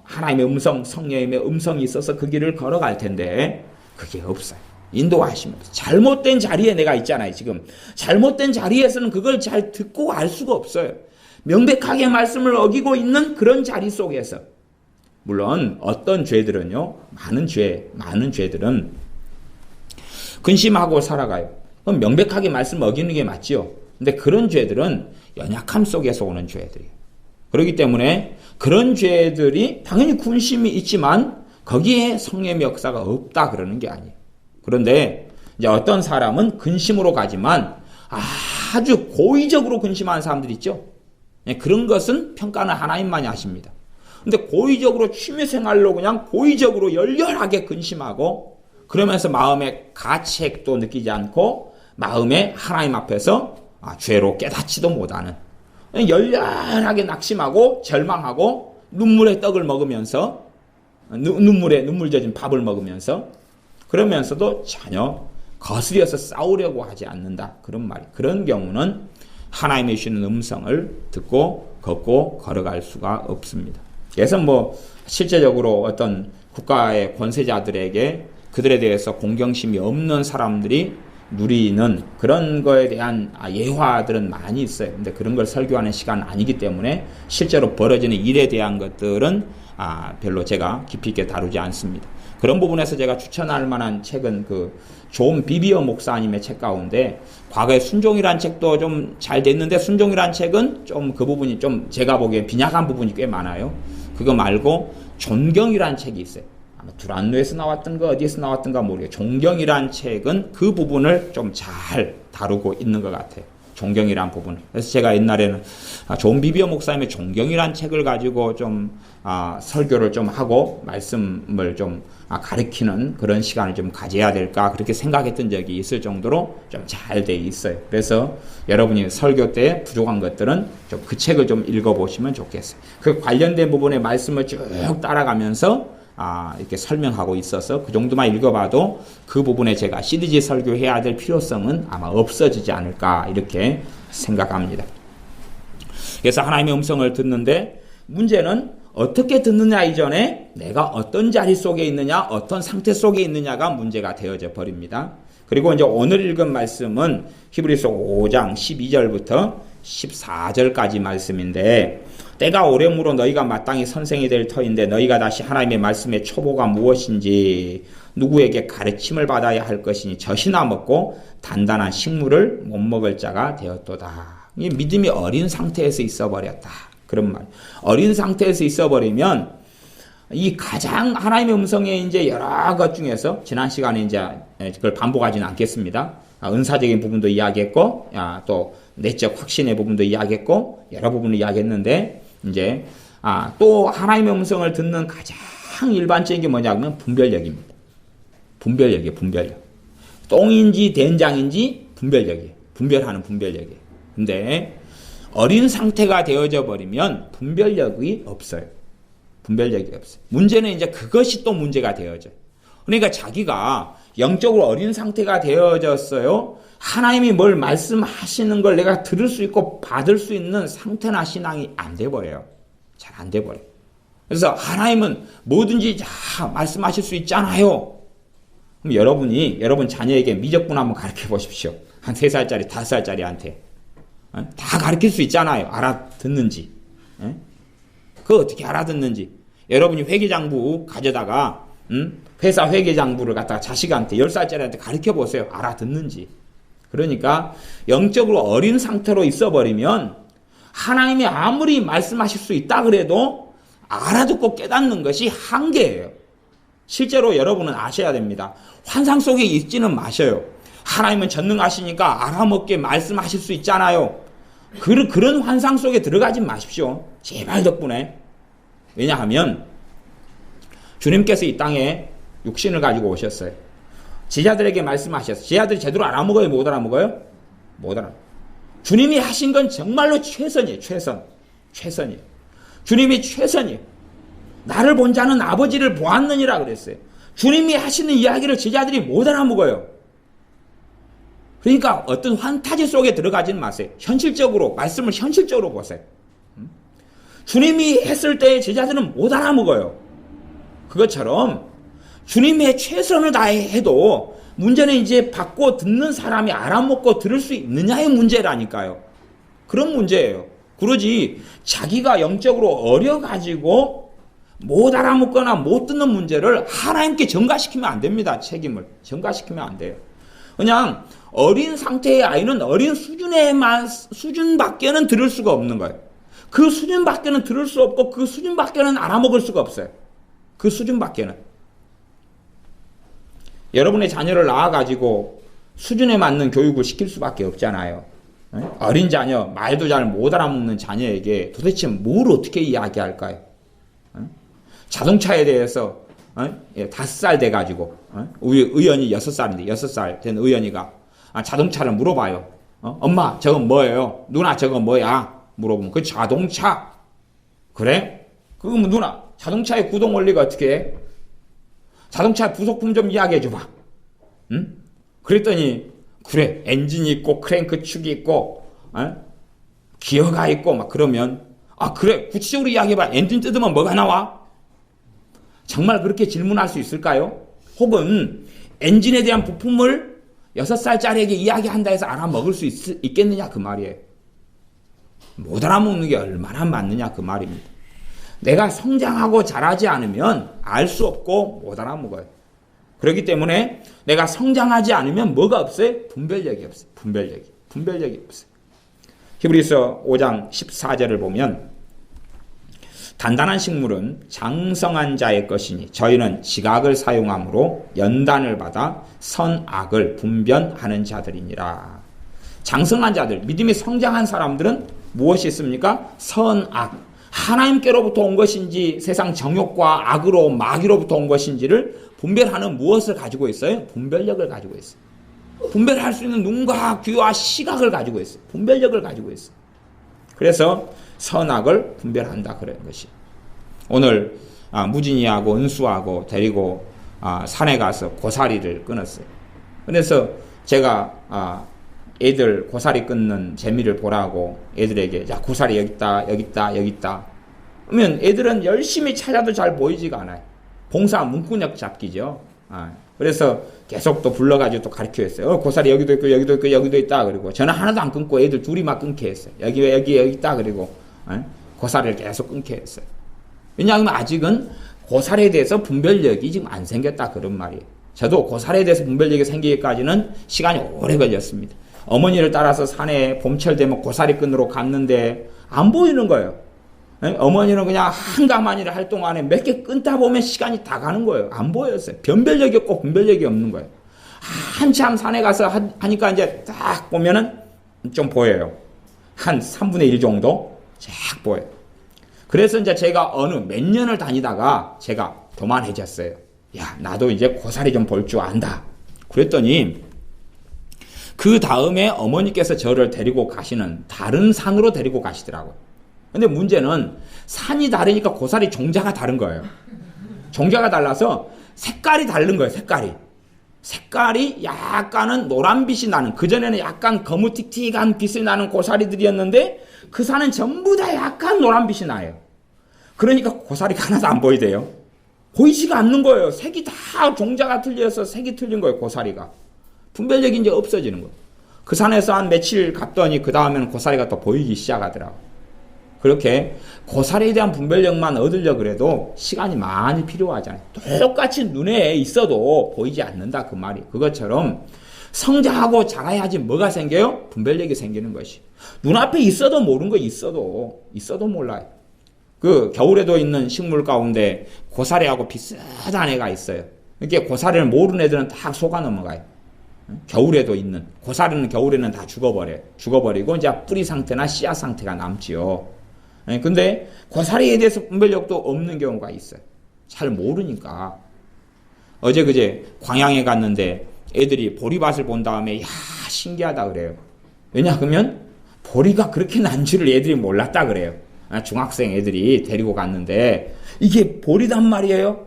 하나님의 음성, 성령의 음성이 있어서 그 길을 걸어갈 텐데 그게 없어요. 인도하심 없어요. 잘못된 자리에 내가 있잖아요. 지금 잘못된 자리에서는 그걸 잘 듣고 알 수가 없어요. 명백하게 말씀을 어기고 있는 그런 자리 속에서, 물론 어떤 죄들은요, 많은 죄들은 근심하고 살아가요. 그럼 명백하게 말씀 어기는 게 맞지요. 근데 그런 죄들은 연약함 속에서 오는 죄들이에요. 그렇기 때문에 그런 죄들이 당연히 군심이 있지만 거기에 성령의 역사가 없다 그러는 게 아니에요. 그런데 이제 어떤 사람은 근심으로 가지만 아주 고의적으로 근심하는 사람들 있죠. 그런 것은 평가는 하나님만이 하십니다. 근데 고의적으로 취미생활로 그냥 고의적으로 열렬하게 근심하고 그러면서 마음의 가책도 느끼지 않고 마음에 하나님 앞에서 죄로 깨닫지도 못하는, 열렬하게 낙심하고 절망하고 눈물의 떡을 먹으면서 눈물 젖은 밥을 먹으면서 그러면서도 전혀 거스려서 싸우려고 하지 않는다. 그런 경우는 하나님의 주시는 음성을 듣고 걷고 걸어갈 수가 없습니다. 그래서 실제적으로 어떤 국가의 권세자들에게 그들에 대해서 공경심이 없는 사람들이 누리는 그런 거에 대한 예화들은 많이 있어요. 근데 그런 걸 설교하는 시간은 아니기 때문에 실제로 벌어지는 일에 대한 것들은 별로 제가 깊이 있게 다루지 않습니다. 그런 부분에서 제가 추천할 만한 책은 존 비비어 목사님의 책 가운데 과거에 순종이란 책도 좀 잘 됐는데 순종이란 책은 좀 그 부분이 좀 제가 보기엔 빈약한 부분이 꽤 많아요. 그거 말고 존경이란 책이 있어요. 아마 두란노에서 나왔던가 어디에서 나왔던가 모르겠어요. 존경이란 책은 그 부분을 좀 잘 다루고 있는 것 같아요. 존경이란 부분. 그래서 제가 옛날에는 존 비비어 목사님의 존경이란 책을 가지고 좀 설교를 좀 하고 말씀을 좀 가르치는 그런 시간을 좀 가져야 될까 그렇게 생각했던 적이 있을 정도로 좀 잘 돼 있어요. 그래서 여러분이 설교 때 부족한 것들은 좀 그 책을 좀 읽어보시면 좋겠어요. 그 관련된 부분의 말씀을 쭉 따라가면서 이렇게 설명하고 있어서 그 정도만 읽어봐도 그 부분에 제가 시리즈 설교해야 될 필요성은 아마 없어지지 않을까 이렇게 생각합니다. 그래서 하나님의 음성을 듣는데 문제는 어떻게 듣느냐 이전에 내가 어떤 자리 속에 있느냐, 어떤 상태 속에 있느냐가 문제가 되어져 버립니다. 그리고 이제 오늘 읽은 말씀은 히브리서 5장 12절부터 14절까지 말씀인데 때가 오려므로 너희가 마땅히 선생이 될 터인데 너희가 다시 하나님의 말씀의 초보가 무엇인지 누구에게 가르침을 받아야 할 것이니 젖이나 먹고 단단한 식물을 못 먹을 자가 되었도다. 이 믿음이 어린 상태에서 있어버렸다. 그런 말. 어린 상태에서 있어버리면 이 가장 하나님의 음성에 이제 여러 것 중에서 지난 시간에 이제 그걸 반복하지는 않겠습니다. 은사적인 부분도 이야기했고, 또 내적 확신의 부분도 이야기했고, 여러 부분을 이야기했는데, 이제, 또 하나님의 음성을 듣는 가장 일반적인 게 뭐냐면 분별력입니다. 분별력이에요, 분별력. 똥인지 된장인지 분별력이에요. 분별하는 분별력이에요. 근데 어린 상태가 되어져 버리면 분별력이 없어요. 분별력이 없어요. 문제는 이제 그것이 또 문제가 되어져요. 그러니까 자기가 영적으로 어린 상태가 되어졌어요. 하나님이 뭘 말씀하시는 걸 내가 들을 수 있고 받을 수 있는 상태나 신앙이 안 돼버려요. 잘 안 돼버려요. 그래서 하나님은 뭐든지 다 말씀하실 수 있잖아요. 그럼 여러분 자녀에게 미적분 한번 가르쳐 보십시오. 한 3살짜리, 5살짜리한테. 다 가르칠 수 있잖아요. 알아듣는지. 그거 어떻게 알아듣는지. 여러분이 회계장부 가져다가 회사 회계장부를 갖다가 자식한테 10살짜리한테 가르쳐 보세요. 알아듣는지. 그러니까 영적으로 어린 상태로 있어버리면 하나님이 아무리 말씀하실 수 있다 그래도 알아듣고 깨닫는 것이 한계예요. 실제로 여러분은 아셔야 됩니다. 환상 속에 있지는 마셔요. 하나님은 전능하시니까 알아먹게 말씀하실 수 있잖아요. 그런 환상 속에 들어가지 마십시오. 제발 덕분에. 왜냐하면 주님께서 이 땅에 육신을 가지고 오셨어요. 제자들에게 말씀하셨어요. 제자들이 제대로 알아먹어요? 못 알아먹어요? 못 알아먹어요. 주님이 하신 건 정말로 최선이에요. 최선이에요. 주님이 최선이에요. 나를 본 자는 아버지를 보았느니라 그랬어요. 주님이 하시는 이야기를 제자들이 못 알아먹어요. 그러니까 어떤 환타지 속에 들어가지는 마세요. 현실적으로, 말씀을 현실적으로 보세요. 주님이 했을 때 제자들은 못 알아먹어요. 그것처럼 주님의 최선을 다해도 문제는 이제 받고 듣는 사람이 알아먹고 들을 수 있느냐의 문제라니까요. 그런 문제예요. 그러지 자기가 영적으로 어려가지고 못 알아먹거나 못 듣는 문제를 하나님께 전가시키면 안 됩니다. 책임을 전가시키면 안 돼요. 그냥 어린 상태의 아이는 어린 수준밖에는 들을 수가 없는 거예요. 그 수준밖에는 들을 수 없고 그 수준밖에는 알아먹을 수가 없어요. 그 수준밖에는. 여러분의 자녀를 낳아가지고 수준에 맞는 교육을 시킬 수밖에 없잖아요. 어린 자녀, 말도 잘 못 알아먹는 자녀에게 도대체 뭘 어떻게 이야기할까요? 자동차에 대해서 5살 돼가지고 의원이 6살인데 6살 된 의원이가 자동차를 물어봐요. 엄마 저건 뭐예요? 누나 저건 뭐야? 물어보면 그 자동차. 그래? 그럼 누나 자동차의 구동 원리가 어떻게 해? 자동차 부속품 좀 이야기해 줘봐. 응? 그랬더니 그래 엔진이 있고 크랭크 축이 있고 기어가 있고 막 그러면 그래 구체적으로 이야기해봐. 엔진 뜯으면 뭐가 나와? 정말 그렇게 질문할 수 있을까요? 혹은 엔진에 대한 부품을 6살짜리에게 이야기한다 해서 알아먹을 수 있겠느냐 그 말이에요. 못 알아먹는 게 얼마나 맞느냐 그 말입니다. 내가 성장하고 자라지 않으면 알 수 없고 못 알아먹어요. 그렇기 때문에 내가 성장하지 않으면 뭐가 없어요? 분별력이 없어요. 분별력이 없어요. 히브리서 5장 14절을 보면 단단한 식물은 장성한 자의 것이니 저희는 지각을 사용함으로 연단을 받아 선악을 분별하는 자들이니라. 장성한 자들, 믿음이 성장한 사람들은 무엇이 있습니까? 선악. 하나님께로부터 온 것인지 세상 정욕과 악으로 마귀로부터 온 것인지를 분별하는 무엇을 가지고 있어요? 분별력을 가지고 있어요. 분별할 수 있는 눈과 귀와 시각을 가지고 있어요. 분별력을 가지고 있어요. 그래서 선악을 분별한다 그런 것이. 오늘 무진이하고 은수하고 데리고 산에 가서 고사리를 끊었어요. 그래서 제가 애들 고사리 끊는 재미를 보라고 애들에게 자 고사리 여기 있다. 그러면 애들은 열심히 찾아도 잘 보이지가 않아요. 봉사 문구력 잡기죠. 그래서 계속 또 불러가지고 또 가르쳐 했어요. 고사리 여기도 있고 여기도 있고 여기도 있다. 그리고 전화 하나도 안 끊고 애들 둘이 막 끊게 했어요. 여기 있다. 그리고 고사리를 계속 끊게 했어요. 왜냐하면 아직은 고사리에 대해서 분별력이 지금 안 생겼다 그런 말이에요. 저도 고사리에 대해서 분별력이 생기기까지는 시간이 오래 걸렸습니다. 어머니를 따라서 산에 봄철 되면 고사리 끈으로 갔는데 안 보이는 거예요. 어머니는 그냥 한가만 일을 할 동안에 몇 개 끊다 보면 시간이 다 가는 거예요. 안 보였어요. 변별력이 없고 분별력이 없는 거예요. 한참 산에 가서 하니까 이제 딱 보면은 좀 보여요. 한 3분의 1 정도 쫙 보여요. 그래서 이제 제가 어느 몇 년을 다니다가 제가 교만해졌어요. 야, 나도 이제 고사리 좀 볼 줄 안다. 그랬더니 그 다음에 어머니께서 저를 데리고 가시는 다른 산으로 데리고 가시더라고요. 근데 문제는 산이 다르니까 고사리 종자가 다른 거예요. 종자가 달라서 색깔이 다른 거예요. 색깔이 약간은 노란빛이 나는, 그전에는 약간 거무틱틱한 빛이 나는 고사리들이었는데 그 산은 전부 다 약간 노란빛이 나요. 그러니까 고사리가 하나도 안 보이대요. 보이지가 않는 거예요. 색이 다 종자가 틀려서 색이 틀린 거예요. 고사리가. 분별력이 이제 없어지는 거예요. 그 산에서 한 며칠 갔더니 그 다음에는 고사리가 또 보이기 시작하더라고요. 그렇게 고사리에 대한 분별력만 얻으려고 그래도 시간이 많이 필요하잖아요. 똑같이 눈에 있어도 보이지 않는다 그 말이. 그것처럼 성장하고 자라야지 뭐가 생겨요? 분별력이 생기는 것이. 눈앞에 있어도 모르는 거 있어도 몰라요. 그 겨울에도 있는 식물 가운데 고사리하고 비슷한 애가 있어요. 이렇게 고사리를 모르는 애들은 다 속아 넘어가요. 겨울에도 있는 고사리는 겨울에는 다 죽어버리고 이제 뿌리 상태나 씨앗 상태가 남지요. 근데 고사리에 대해서 분별력도 없는 경우가 있어요. 잘 모르니까. 어제 그제 광양에 갔는데 애들이 보리밭을 본 다음에 야 신기하다 그래요. 왜냐하면 보리가 그렇게 난 줄을 애들이 몰랐다 그래요. 중학생 애들이 데리고 갔는데 이게 보리단 말이에요.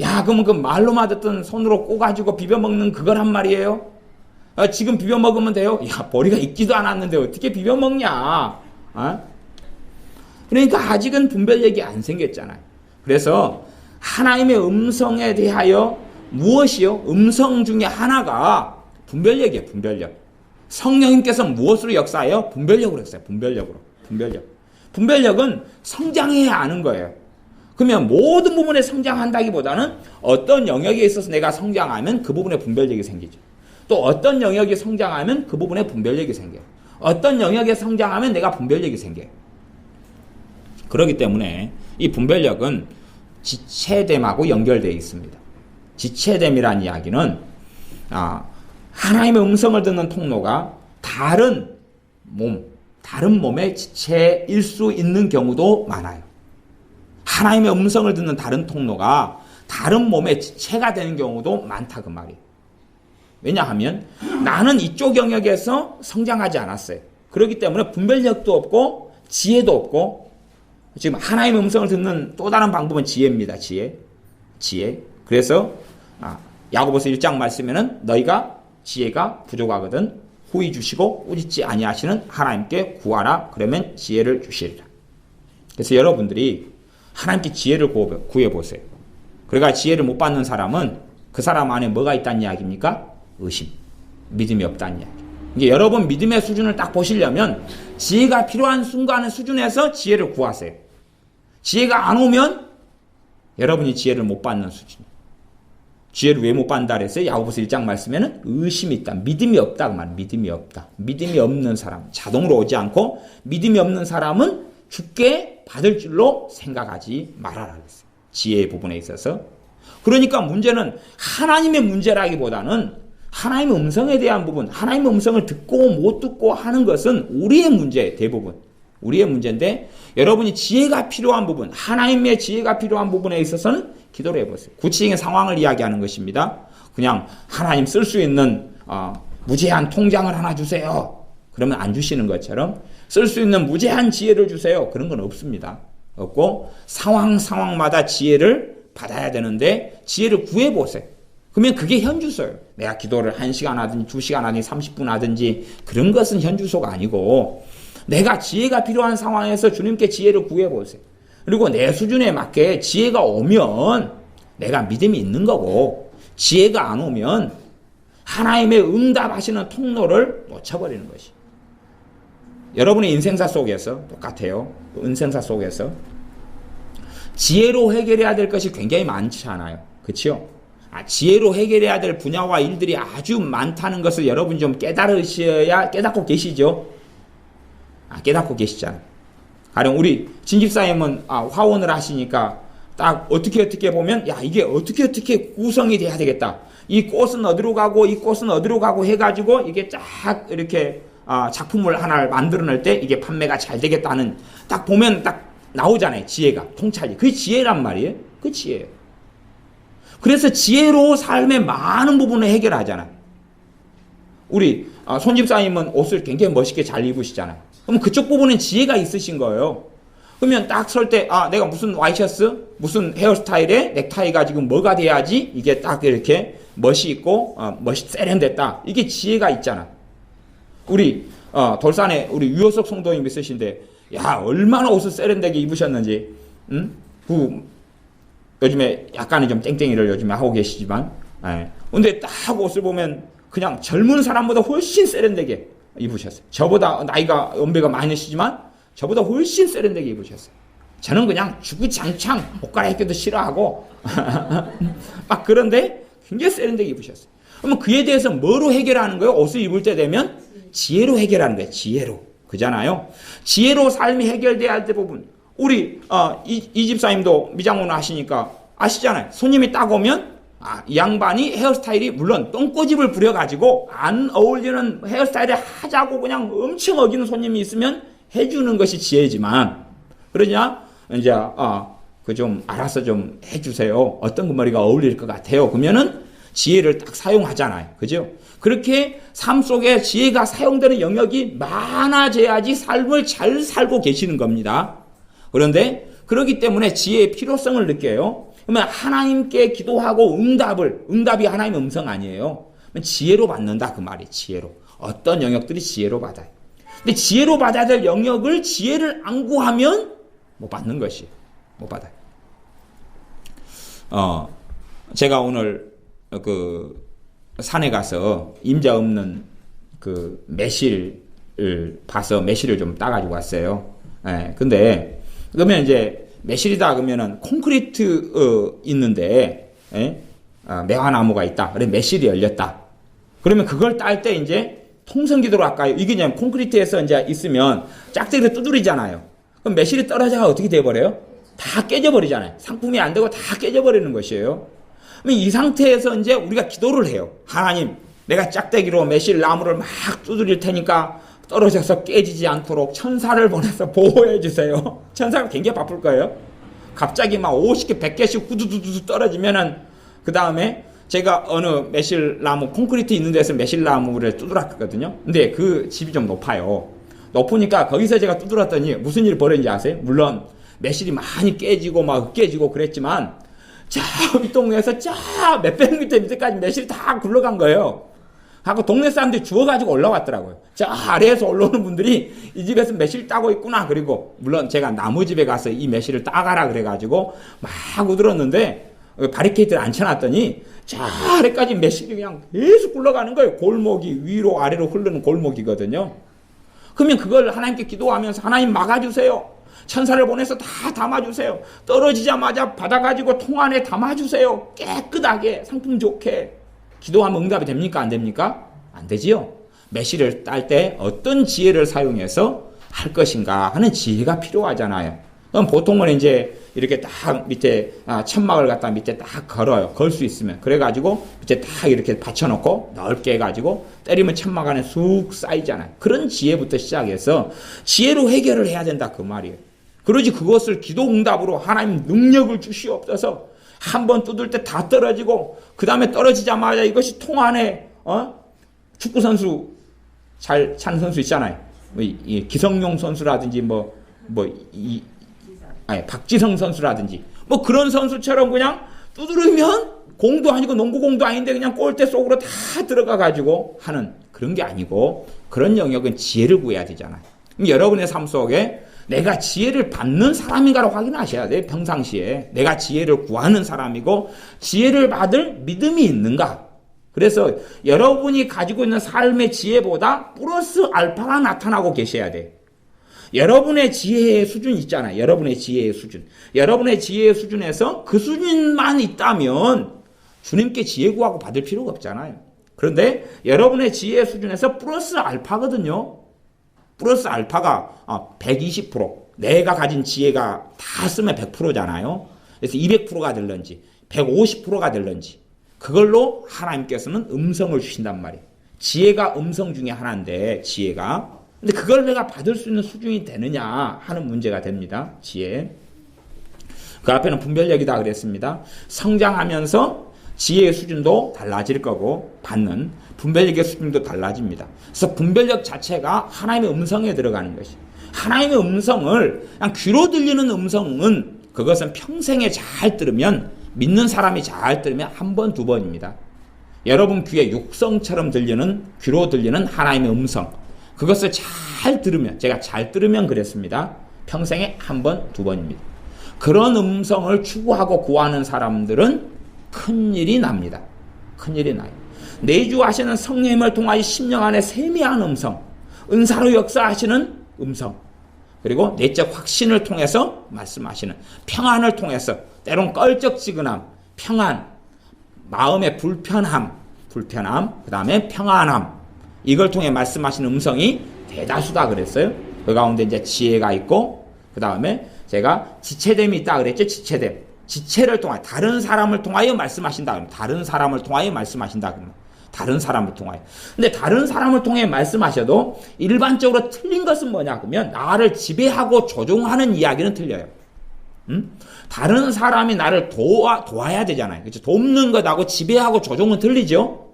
야 그러면 그 말로만 듣던 손으로 꼬가지고 비벼먹는 그거란 말이에요. 지금 비벼먹으면 돼요? 야 보리가 익지도 않았는데 어떻게 비벼먹냐. 그러니까 아직은 분별력이 안 생겼잖아요. 그래서 하나님의 음성에 대하여 무엇이요? 음성 중에 하나가 분별력이에요. 분별력. 성령님께서 무엇으로 역사해요? 분별력으로 역사해요. 분별력은 성장해야 하는 거예요. 그러면 모든 부분에 성장한다기보다는 어떤 영역에 있어서 내가 성장하면 그 부분에 분별력이 생기죠. 또 어떤 영역에 성장하면 그 부분에 분별력이 생겨요. 어떤 영역에 성장하면 내가 분별력이 생겨요. 그렇기 때문에 이 분별력은 지체됨하고 연결되어 있습니다. 지체됨이란 이야기는 하나님의 음성을 듣는 통로가 다른 몸의 지체일 수 있는 경우도 많아요. 하나님의 음성을 듣는 다른 통로가 다른 몸의 지체가 되는 경우도 많다 그 말이에요. 왜냐하면 나는 이쪽 영역에서 성장하지 않았어요. 그렇기 때문에 분별력도 없고 지혜도 없고, 지금 하나님의 음성을 듣는 또 다른 방법은 지혜입니다. 지혜. 그래서 야고보서 1장 말씀에는 너희가 지혜가 부족하거든 후히 주시고 꾸짖지 아니하시는 하나님께 구하라. 그러면 지혜를 주시리라. 그래서 여러분들이 하나님께 지혜를 구해보세요. 그러니까 지혜를 못 받는 사람은 그 사람 안에 뭐가 있다는 이야기입니까? 의심, 믿음이 없다는 이야기. 이게 여러분 믿음의 수준을 딱 보시려면 지혜가 필요한 순간의 수준에서 지혜를 구하세요. 지혜가 안 오면 여러분이 지혜를 못 받는 수준이에요. 지혜를 왜 못 받는다 그랬어요? 야고보서 1장 말씀에는 의심이 있다. 믿음이 없다. 그 말. 믿음이 없다. 믿음이 없는 사람. 자동으로 오지 않고 믿음이 없는 사람은 죽게 받을 줄로 생각하지 말아라 그랬어요. 지혜의 부분에 있어서. 그러니까 문제는 하나님의 문제라기보다는 하나님의 음성에 대한 부분, 하나님의 음성을 듣고 못 듣고 하는 것은 우리의 문제, 대부분. 우리의 문제인데 여러분이 지혜가 필요한 부분, 하나님의 지혜가 필요한 부분에 있어서는 기도를 해보세요. 구체적인 상황을 이야기하는 것입니다. 그냥 하나님 쓸 수 있는 무제한 통장을 하나 주세요. 그러면 안 주시는 것처럼 쓸 수 있는 무제한 지혜를 주세요. 그런 건 없습니다. 없고 상황마다 지혜를 받아야 되는데 지혜를 구해보세요. 그러면 그게 현주소예요. 내가 기도를 1시간 하든지 2시간 하든지 30분 하든지 그런 것은 현주소가 아니고 내가 지혜가 필요한 상황에서 주님께 지혜를 구해보세요. 그리고 내 수준에 맞게 지혜가 오면 내가 믿음이 있는 거고 지혜가 안 오면 하나님의 응답하시는 통로를 놓쳐버리는 것이. 여러분의 인생사 속에서 똑같아요. 인생사 속에서 지혜로 해결해야 될 것이 굉장히 많지 않아요. 그렇죠? 지혜로 해결해야 될 분야와 일들이 아주 많다는 것을 여러분 좀 깨닫고 계시죠? 깨닫고 계시잖아요. 가령 우리 진집사님은 화원을 하시니까 딱 어떻게 보면 이게 어떻게 구성이 돼야 되겠다. 이 꽃은 어디로 가고 이 꽃은 어디로 가고 해가지고 이게 쫙 이렇게 작품을 하나를 만들어낼 때 이게 판매가 잘 되겠다는 딱 보면 딱 나오잖아요. 지혜가 통찰이. 그게 지혜란 말이에요. 그 지혜예요. 그래서 지혜로 삶의 많은 부분을 해결하잖아요. 우리 손집사님은 옷을 굉장히 멋있게 잘 입으시잖아요. 그럼 그쪽 부분은 지혜가 있으신 거예요. 그러면 딱 설 때 내가 무슨 와이셔츠 무슨 헤어스타일에 넥타이가 지금 뭐가 돼야지 이게 딱 이렇게 멋이 있고 세련됐다. 이게 지혜가 있잖아. 우리 돌산에 우리 유효석 성도님 있으신데 얼마나 옷을 세련되게 입으셨는지. 요즘에 약간은 좀 땡땡이를 요즘에 하고 계시지만 근데 딱 옷을 보면 그냥 젊은 사람보다 훨씬 세련되게 입으셨어요. 저보다 나이가 연배가 많으시지만 저보다 훨씬 세련되게 입으셨어요. 저는 그냥 주구장창 옷 갈아입기도 싫어하고 막 그런데 굉장히 세련되게 입으셨어요. 그러면 그에 대해서 뭐로 해결하는 거예요? 옷을 입을 때 되면 지혜로 해결하는 거예요. 지혜로. 그잖아요. 지혜로 삶이 해결돼야 할 때 부분. 우리 이 집사님도 미장원을 하시니까 아시잖아요. 손님이 딱 오면 이 양반이 헤어스타일이 물론 똥꼬집을 부려가지고 안 어울리는 헤어스타일을 하자고 그냥 엄청 어기는 손님이 있으면 해주는 것이 지혜지만 그러냐 이제 그 좀 알아서 좀 해주세요. 어떤 그 머리가 어울릴 것 같아요. 그러면은 지혜를 딱 사용하잖아요. 그죠? 그렇게 삶 속에 지혜가 사용되는 영역이 많아져야지 삶을 잘 살고 계시는 겁니다. 그런데 그렇기 때문에 지혜의 필요성을 느껴요. 그러면 하나님께 기도하고 응답이 하나님의 음성 아니에요. 지혜로 받는다 그 말이 지혜로. 어떤 영역들이 지혜로 받아요. 근데 지혜로 받아야 될 영역을 지혜를 안 구하면 못 받는 것이 못 받아요. 제가 오늘 그 산에 가서 임자 없는 그 매실을 봐서 매실을 좀 따가지고 왔어요. 근데 그러면 이제 매실이다 그러면은 콘크리트 있는데 매화나무가 있다. 그래 매실이 열렸다. 그러면 그걸 딸 때 이제 통성기도로 할까요? 이게 그냥 콘크리트에서 이제 있으면 짝대기로 두드리잖아요. 그럼 매실이 떨어져가 어떻게 돼버려요? 다 깨져버리잖아요. 상품이 안 되고 다 깨져버리는 것이에요. 그럼 이 상태에서 이제 우리가 기도를 해요. 하나님, 내가 짝대기로 매실 나무를 막 두드릴 테니까 떨어져서 깨지지 않도록 천사를 보내서 보호해 주세요. 천사가 굉장히 바쁠 거예요. 갑자기 막 50개, 100개씩 후두두두 떨어지면은 그 다음에 제가 어느 매실나무 콘크리트 있는 데서 매실나무를 두드렸거든요. 근데 그 집이 좀 높아요. 높으니까 거기서 제가 두드렸더니 무슨 일이 벌어진지 아세요? 물론 매실이 많이 깨지고 막 깨지고 그랬지만 저 밑동네에서 저 몇백 미터 밑에까지 매실이 다 굴러간 거예요. 하고 동네 사람들이 주워가지고 올라왔더라고요. 저 아래에서 올라오는 분들이 이 집에서 매실 따고 있구나. 그리고 물론 제가 나무집에 가서 이 매실을 따가라 그래가지고 막 우들었는데 바리케이트를 앉혀놨더니 저 아래까지 매실이 그냥 계속 굴러가는 거예요. 골목이 위로 아래로 흐르는 골목이거든요. 그러면 그걸 하나님께 기도하면서 하나님 막아주세요. 천사를 보내서 다 담아주세요. 떨어지자마자 받아가지고 통 안에 담아주세요. 깨끗하게 상품 좋게. 기도하면 응답이 됩니까? 안 됩니까? 안 되지요. 매실을 딸 때 어떤 지혜를 사용해서 할 것인가 하는 지혜가 필요하잖아요. 그럼 보통은 이제 이렇게 딱 밑에 천막을 갖다 밑에 딱 걸어요. 걸 수 있으면. 그래가지고 밑에 딱 이렇게 받쳐놓고 넓게 해가지고 때리면 천막 안에 쑥 쌓이잖아요. 그런 지혜부터 시작해서 지혜로 해결을 해야 된다 그 말이에요. 그러지 그것을 기도 응답으로 하나님 능력을 주시옵소서. 한번 뜯을 때 다 떨어지고 그 다음에 떨어지자마자 이것이 통 안에 축구 선수 잘 차는 선수 있잖아요. 이 기성용 선수라든지 박지성 선수라든지 그런 선수처럼 그냥 두드리면 공도 아니고 농구공도 아닌데 그냥 골대 속으로 다 들어가 가지고 하는 그런 게 아니고 그런 영역은 지혜를 구해야 되잖아요. 그럼 여러분의 삶 속에 내가 지혜를 받는 사람인가를 확인하셔야 돼요. 평상시에 내가 지혜를 구하는 사람이고 지혜를 받을 믿음이 있는가. 그래서 여러분이 가지고 있는 삶의 지혜보다 플러스 알파가 나타나고 계셔야 돼. 여러분의 지혜의 수준 있잖아요. 여러분의 지혜의 수준. 여러분의 지혜의 수준에서 그 수준만 있다면 주님께 지혜 구하고 받을 필요가 없잖아요. 그런데 여러분의 지혜의 수준에서 플러스 알파거든요. 플러스 알파가 120%. 내가 가진 지혜가 다 쓰면 100%잖아요. 그래서 200%가 될런지 150%가 될런지 그걸로 하나님께서는 음성을 주신단 말이에요. 지혜가 음성 중에 하나인데 지혜가. 근데 그걸 내가 받을 수 있는 수준이 되느냐 하는 문제가 됩니다. 지혜. 그 앞에는 분별력이다 그랬습니다. 성장하면서 지혜의 수준도 달라질 거고 받는 분별력의 수준도 달라집니다. 그래서 분별력 자체가 하나님의 음성에 들어가는 것이. 하나님의 음성을 그냥 귀로 들리는 음성은 그것은 평생에 잘 들으면 믿는 사람이 잘 들으면 한 번, 두 번입니다. 여러분 귀에 육성처럼 들리는 귀로 들리는 하나님의 음성 그것을 잘 들으면 제가 잘 들으면 그랬습니다. 평생에 한 번, 두 번입니다. 그런 음성을 추구하고 구하는 사람들은 큰일이 납니다. 큰일이 나요. 내주하시는 성령님을 통하여 심령 안에 세미한 음성, 은사로 역사하시는 음성, 그리고 내적 확신을 통해서 말씀하시는 평안을 통해서 때론 껄쩍지근함, 평안, 마음의 불편함, 그 다음에 평안함, 이걸 통해 말씀하시는 음성이 대다수다 그랬어요. 그 가운데 이제 지혜가 있고, 그 다음에 제가 지체됨이 있다 그랬죠. 지체됨. 지체를 통하여, 다른 사람을 통하여 말씀하신다. 다른 사람을 통하여 말씀하신다. 다른 사람을 통하여. 근데 다른 사람을 통해 말씀하셔도 일반적으로 틀린 것은 뭐냐 그러면 나를 지배하고 조종하는 이야기는 틀려요. 다른 사람이 나를 도와야 되잖아요. 그렇죠? 돕는 것하고 지배하고 조종은 틀리죠.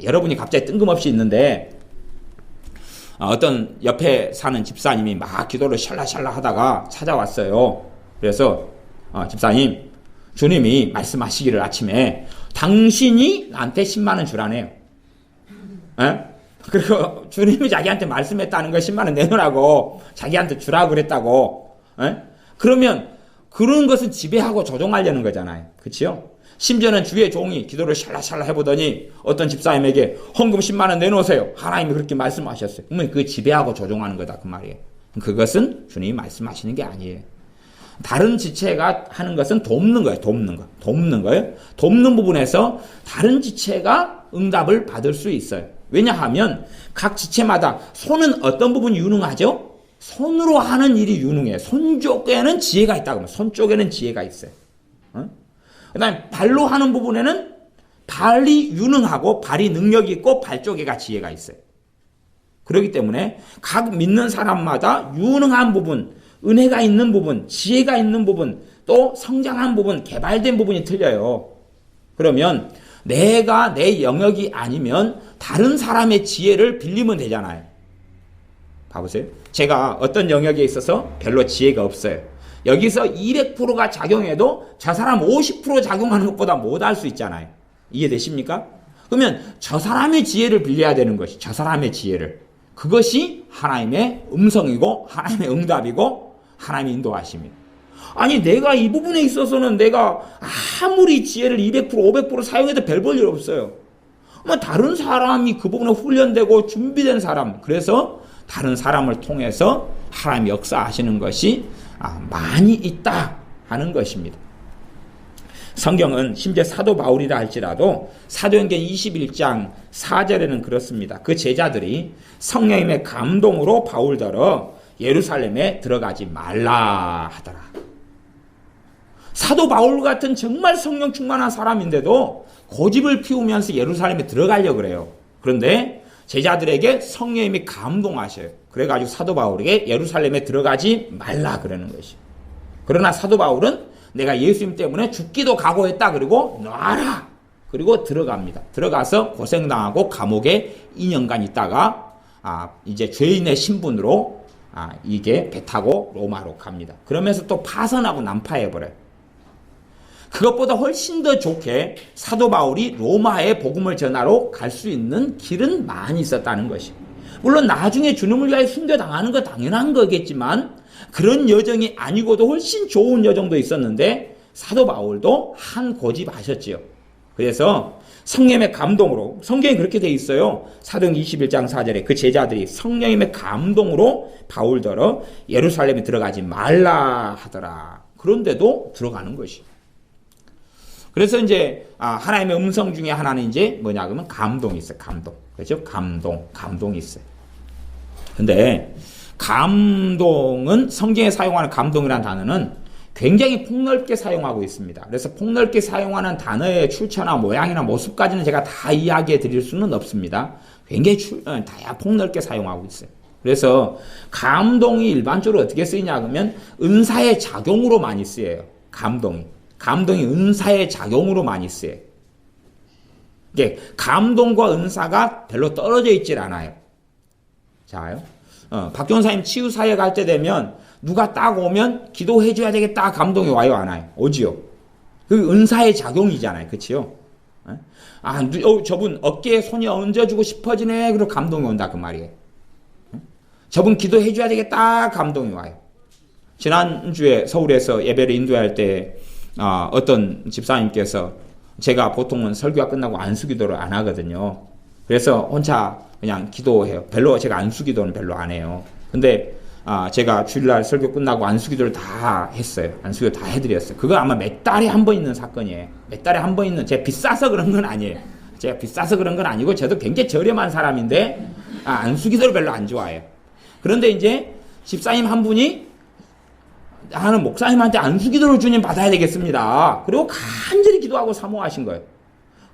여러분이 갑자기 뜬금없이 있는데 어떤 옆에 사는 집사님이 막 기도를 샬라샬라 하다가 찾아왔어요. 그래서 집사님, 주님이 말씀하시기를 아침에 당신이 나한테 10만 원 주라네요. 에? 그리고 주님이 자기한테 말씀했다는 거 10만 원 내놓으라고 자기한테 주라고 그랬다고. 에? 그러면 그런 것은 지배하고 조종하려는 거잖아요. 그렇죠? 심지어는 주의 종이 기도를 샬라샬라 해보더니 어떤 집사님에게 헌금 10만 원 내놓으세요. 하나님이 그렇게 말씀하셨어요. 그러면 그 지배하고 조종하는 거다 그 말이에요. 그것은 주님이 말씀하시는 게 아니에요. 다른 지체가 하는 것은 돕는 거예요. 돕는 거예요. 돕는 부분에서 다른 지체가 응답을 받을 수 있어요. 왜냐하면 각 지체마다 손은 어떤 부분이 유능하죠? 손으로 하는 일이 유능해요. 손 쪽에는 지혜가 있다고 하면 손 쪽에는 지혜가 있어요. 그 다음에 발로 하는 부분에는 발이 유능하고 발이 능력이 있고 발 쪽에가 지혜가 있어요. 그렇기 때문에 각 믿는 사람마다 유능한 부분, 은혜가 있는 부분, 지혜가 있는 부분, 또 성장한 부분, 개발된 부분이 틀려요. 그러면 내가 내 영역이 아니면 다른 사람의 지혜를 빌리면 되잖아요. 봐보세요. 제가 어떤 영역에 있어서 별로 지혜가 없어요. 여기서 200%가 작용해도 저 사람 50% 작용하는 것보다 못할 수 있잖아요. 이해되십니까? 그러면 저 사람의 지혜를 빌려야 되는 것이 저 사람의 지혜를. 그것이 하나님의 음성이고 하나님의 응답이고 하나님의 인도하심이에요. 아니 내가 이 부분에 있어서는 내가 아무리 지혜를 200% 500% 사용해도 별 볼 일 없어요. 다른 사람이 그 부분에 훈련되고 준비된 사람, 그래서 다른 사람을 통해서 하나님 역사하시는 것이 많이 있다 하는 것입니다. 성경은 심지어 사도 바울이라 할지라도 사도행전 21장 4절에는 그렇습니다. 그 제자들이 성령님의 감동으로 바울더러 예루살렘에 들어가지 말라 하더라. 사도 바울 같은 정말 성령 충만한 사람인데도 고집을 피우면서 예루살렘에 들어가려고 그래요. 그런데 제자들에게 성령님이 감동하셔요. 그래가지고 사도 바울에게 예루살렘에 들어가지 말라 그러는 것이. 그러나 사도 바울은 내가 예수님 때문에 죽기도 각오했다. 그리고 놔라. 그리고 들어갑니다. 들어가서 고생당하고 감옥에 2년간 있다가 이제 죄인의 신분으로 이게 배 타고 로마로 갑니다. 그러면서 또 파선하고 난파해버려요. 그것보다 훨씬 더 좋게 사도 바울이 로마에 복음을 전하러 갈 수 있는 길은 많이 있었다는 것이. 물론 나중에 주님을 위하여 순교당하는 거 당연한 거겠지만 그런 여정이 아니고도 훨씬 좋은 여정도 있었는데 사도 바울도 한 고집하셨지요. 그래서 성령의 감동으로, 성경이 그렇게 돼 있어요. 사도행 21장 4절에 그 제자들이 성령님의 감동으로 바울더러 예루살렘에 들어가지 말라 하더라. 그런데도 들어가는 것이. 그래서 이제 하나님의 음성 중에 하나는 이제 뭐냐 그러면 감동이 있어요. 감동. 그렇죠? 감동이 있어요. 근데 감동은 성경에 사용하는 감동이라는 단어는 굉장히 폭넓게 사용하고 있습니다. 그래서 폭넓게 사용하는 단어의 출처나 모양이나 모습까지는 제가 다 이야기해 드릴 수는 없습니다. 굉장히 폭넓게 사용하고 있어요. 그래서 감동이 일반적으로 어떻게 쓰이냐 그러면 은사의 작용으로 많이 쓰여요. 감동이 은사의 작용으로 많이 쓰여요. 이게 감동과 은사가 별로 떨어져 있질 않아요. 자요. 박교사님 치유사역 할 때 되면 누가 딱 오면 기도해 줘야 되겠다 감동이 와요 안 와요? 오지요. 그 은사의 작용이잖아요. 그치요? 저분 어깨에 손이 얹어주고 싶어지네. 그리고 감동이 온다 그 말이에요. 저분 기도해 줘야 되겠다 감동이 와요. 지난주에 서울에서 예배를 인도할 때 어떤 집사님께서 제가 보통은 설교가 끝나고 안수기도를 안 하거든요. 그래서 혼자 그냥 기도해요. 제가 안수기도는 별로 안 해요. 근데 제가 주일날 설교 끝나고 안수기도를 다 했어요. 안수기도 다 해드렸어요. 그거 아마 몇 달에 한 번 있는 사건이에요. 몇 달에 한 번 있는, 제가 비싸서 그런 건 아니에요. 제가 비싸서 그런 건 아니고 저도 굉장히 저렴한 사람인데 안수기도를 별로 안 좋아해요. 그런데 이제 집사님 한 분이 나는 목사님한테 안수기도를 주님 받아야 되겠습니다. 그리고 간절히 기도하고 사모하신 거예요.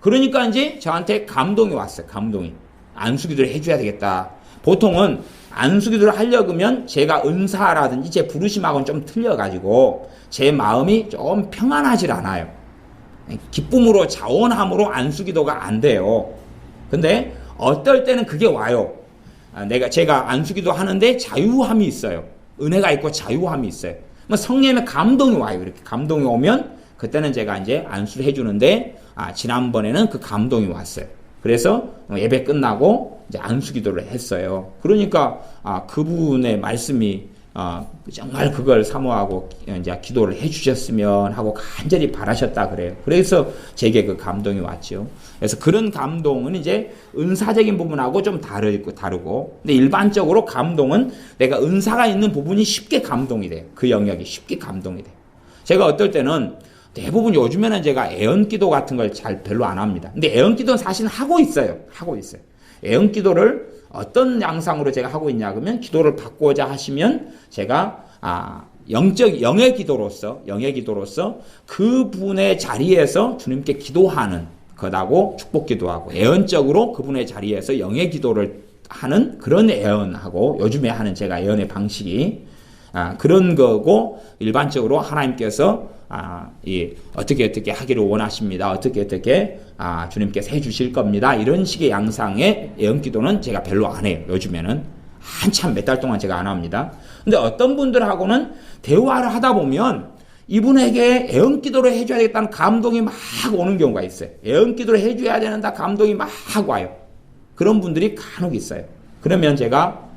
그러니까 이제 저한테 감동이 왔어요. 감동이. 안수기도를 해줘야 되겠다. 보통은 안수기도를 하려고 하면 제가 은사라든지 제 부르심하고는 좀 틀려가지고 제 마음이 좀 평안하질 않아요. 기쁨으로 자원함으로 안수기도가 안 돼요. 근데 어떨 때는 그게 와요. 제가 안수기도 하는데 자유함이 있어요. 은혜가 있고 자유함이 있어요. 성령의 감동이 와요. 이렇게 감동이 오면 그때는 제가 이제 안수를 해주는데 지난번에는 그 감동이 왔어요. 그래서 예배 끝나고 이제 안수기도를 했어요. 그러니까 그분의 말씀이 정말 그걸 사모하고 이제 기도를 해주셨으면 하고 간절히 바라셨다 그래요. 그래서 제게 그 감동이 왔죠. 그래서 그런 감동은 이제 은사적인 부분하고 좀 다르고, 근데 일반적으로 감동은 내가 은사가 있는 부분이 쉽게 감동이 돼요. 그 영역이 쉽게 감동이 돼요. 제가 어떨 때는 대부분 요즘에는 제가 애언기도 같은 걸 별로 안 합니다. 근데 애언기도는 사실 하고 있어요. 애언기도를 어떤 양상으로 제가 하고 있냐 그러면 기도를 받고자 하시면 제가 영의 기도로서 그분의 자리에서 주님께 기도하는 것하고 축복기도하고 애언적으로 그분의 자리에서 영의 기도를 하는 그런 애언하고 요즘에 하는 제가 애언의 방식이 그런 거고, 일반적으로 하나님께서 어떻게 하기를 원하십니다. 어떻게 주님께서 해주실 겁니다. 이런 식의 양상의 애언기도는 제가 별로 안 해요. 요즘에는 한참 몇 달 동안 제가 안 합니다. 근데 어떤 분들하고는 대화를 하다 보면 이분에게 애언기도를 해줘야 되겠다는 감동이 막 오는 경우가 있어요. 애언기도를 해줘야 되는다 감동이 막 이와요. 그런 분들이 간혹 있어요. 그러면 제가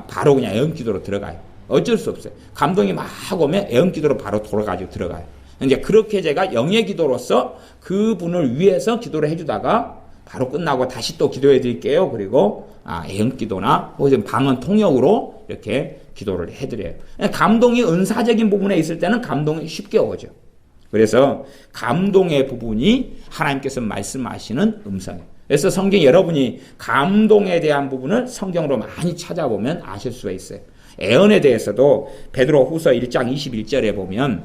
바로 그냥 애언기도로 들어가요. 어쩔 수 없어요. 감동이 막 오면 애언기도로 바로 돌아가지고 들어가요. 이제 그렇게 제가 영의 기도로서 그분을 위해서 기도를 해주다가 바로 끝나고 다시 또 기도해 드릴게요. 그리고 애언기도나 혹은 방언 통역으로 이렇게 기도를 해드려요. 감동이 은사적인 부분에 있을 때는 감동이 쉽게 오죠. 그래서 감동의 부분이 하나님께서 말씀하시는 음성이에요. 그래서 성경 여러분이 감동에 대한 부분을 성경으로 많이 찾아보면 아실 수가 있어요. 애언에 대해서도 베드로 후서 1장 21절에 보면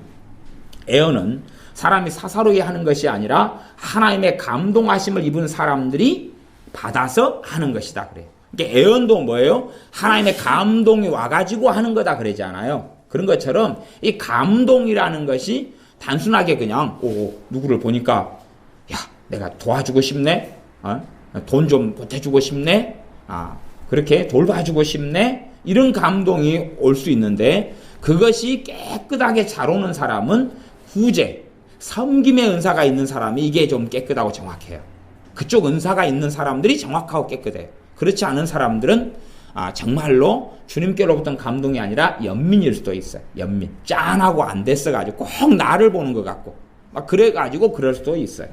애언은 사람이 사사로이 하는 것이 아니라 하나님의 감동하심을 입은 사람들이 받아서 하는 것이다 그래요. 그러니까 애언도 뭐예요? 하나님의 감동이 와가지고 하는 거다 그러잖아요. 그런 것처럼 이 감동이라는 것이 단순하게 그냥 누구를 보니까 야 내가 도와주고 싶네, 돈 좀 보태주고 싶네, 그렇게 돌봐주고 싶네, 이런 감동이 올 수 있는데 그것이 깨끗하게 잘 오는 사람은 구제, 섬김의 은사가 있는 사람이 이게 좀 깨끗하고 정확해요. 그쪽 은사가 있는 사람들이 정확하고 깨끗해요. 그렇지 않은 사람들은 정말로 주님께로부터 감동이 아니라 연민일 수도 있어요. 연민. 짠하고 안 됐어가지고 꼭 나를 보는 것 같고 막 그래가지고 그럴 수도 있어요.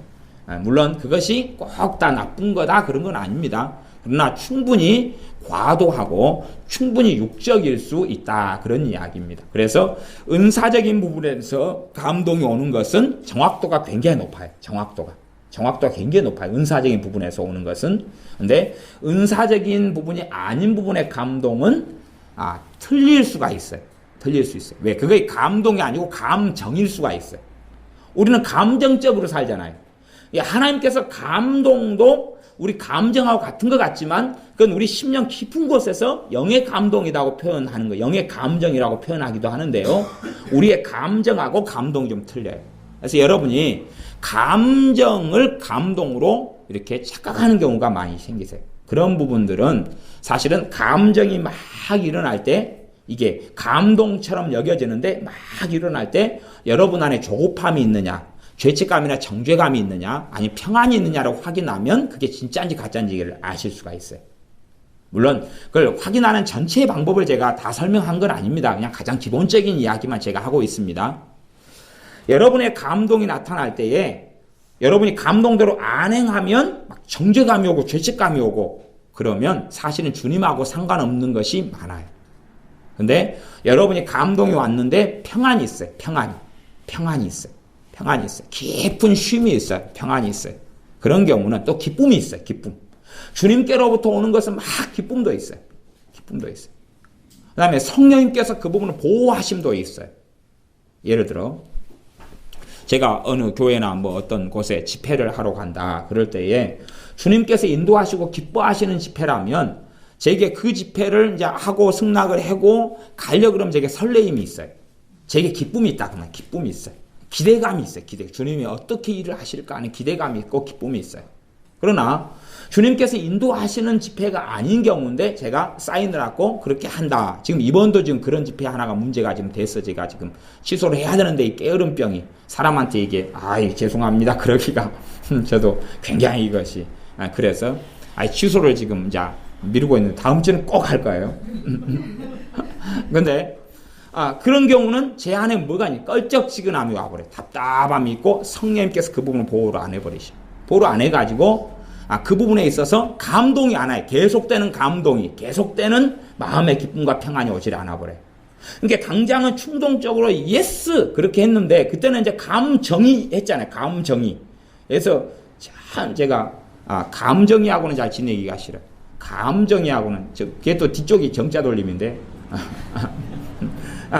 물론 그것이 꼭 다 나쁜 거다 그런 건 아닙니다. 그러나 충분히 과도하고 충분히 육적일 수 있다 그런 이야기입니다. 그래서 은사적인 부분에서 감동이 오는 것은 정확도가 굉장히 높아요. 정확도가 굉장히 높아요. 은사적인 부분에서 오는 것은. 근데 은사적인 부분이 아닌 부분의 감동은 틀릴 수가 있어요. 틀릴 수 있어요. 왜? 그게 감동이 아니고 감정일 수가 있어요. 우리는 감정적으로 살잖아요. 하나님께서 감동도 우리 감정하고 같은 것 같지만 그건 우리 심령 깊은 곳에서 영의 감동이라고 표현하는 거예요. 영의 감정이라고 표현하기도 하는데요. 우리의 감정하고 감동이 좀 틀려요. 그래서 여러분이 감정을 감동으로 이렇게 착각하는 경우가 많이 생기세요. 그런 부분들은 사실은 감정이 막 일어날 때 이게 감동처럼 여겨지는데 막 일어날 때 여러분 안에 조급함이 있느냐, 죄책감이나 정죄감이 있느냐, 아니 평안이 있느냐라고 확인하면 그게 진짜인지 가짜인지를 아실 수가 있어요. 물론 그걸 확인하는 전체의 방법을 제가 다 설명한 건 아닙니다. 그냥 가장 기본적인 이야기만 제가 하고 있습니다. 여러분의 감동이 나타날 때에 여러분이 감동대로 안 행하면 막 정죄감이 오고 죄책감이 오고 그러면 사실은 주님하고 상관없는 것이 많아요. 근데 여러분이 감동이 왔는데 평안이 있어요. 평안이 있어요. 깊은 쉼이 있어요. 평안이 있어요. 그런 경우는 또 기쁨이 있어요. 기쁨. 주님께로부터 오는 것은 막 기쁨도 있어요. 그 다음에 성령님께서 그 부분을 보호하심도 있어요. 예를 들어 제가 어느 교회나 뭐 어떤 곳에 집회를 하러 간다 그럴 때에 주님께서 인도하시고 기뻐하시는 집회라면 제게 그 집회를 이제 하고 승낙을 하고 가려고 그러면 제게 설레임이 있어요. 제게 기쁨이 있다 그러면 기쁨이 있어요. 기대감이 있어요. 주님이 어떻게 일을 하실까 하는 기대감이 있고 기쁨이 있어요. 그러나 주님께서 인도하시는 집회가 아닌 경우인데 제가 사인을 하고 그렇게 한다. 지금 이번도 지금 그런 집회 하나가 문제가 지금 됐어. 제가 지금 취소를 해야 되는데 이 게으름병이 사람한테 이게 죄송합니다. 그러기가 저도 굉장히 이것이 그래서 취소를 지금 이제 미루고 있는데 다음 주는 꼭 할 거예요. 근데 그런 경우는 제 안에 뭐가 있니? 껄쩍지근함이 와버려요. 답답함이 있고 성령님께서 그 부분을 보호를 안 해버리셔. 보호를 안 해가지고 그 부분에 있어서 감동이 안 와요. 계속되는 감동이, 계속되는 마음의 기쁨과 평안이 오질 않아 버려요. 그러니까 당장은 충동적으로 예스 그렇게 했는데 그때는 이제 감정이 했잖아요. 감정이. 그래서 참 제가 감정이하고는 잘 지내기가 싫어요. 감정이하고는 그게 또 뒤쪽이 정자 돌림인데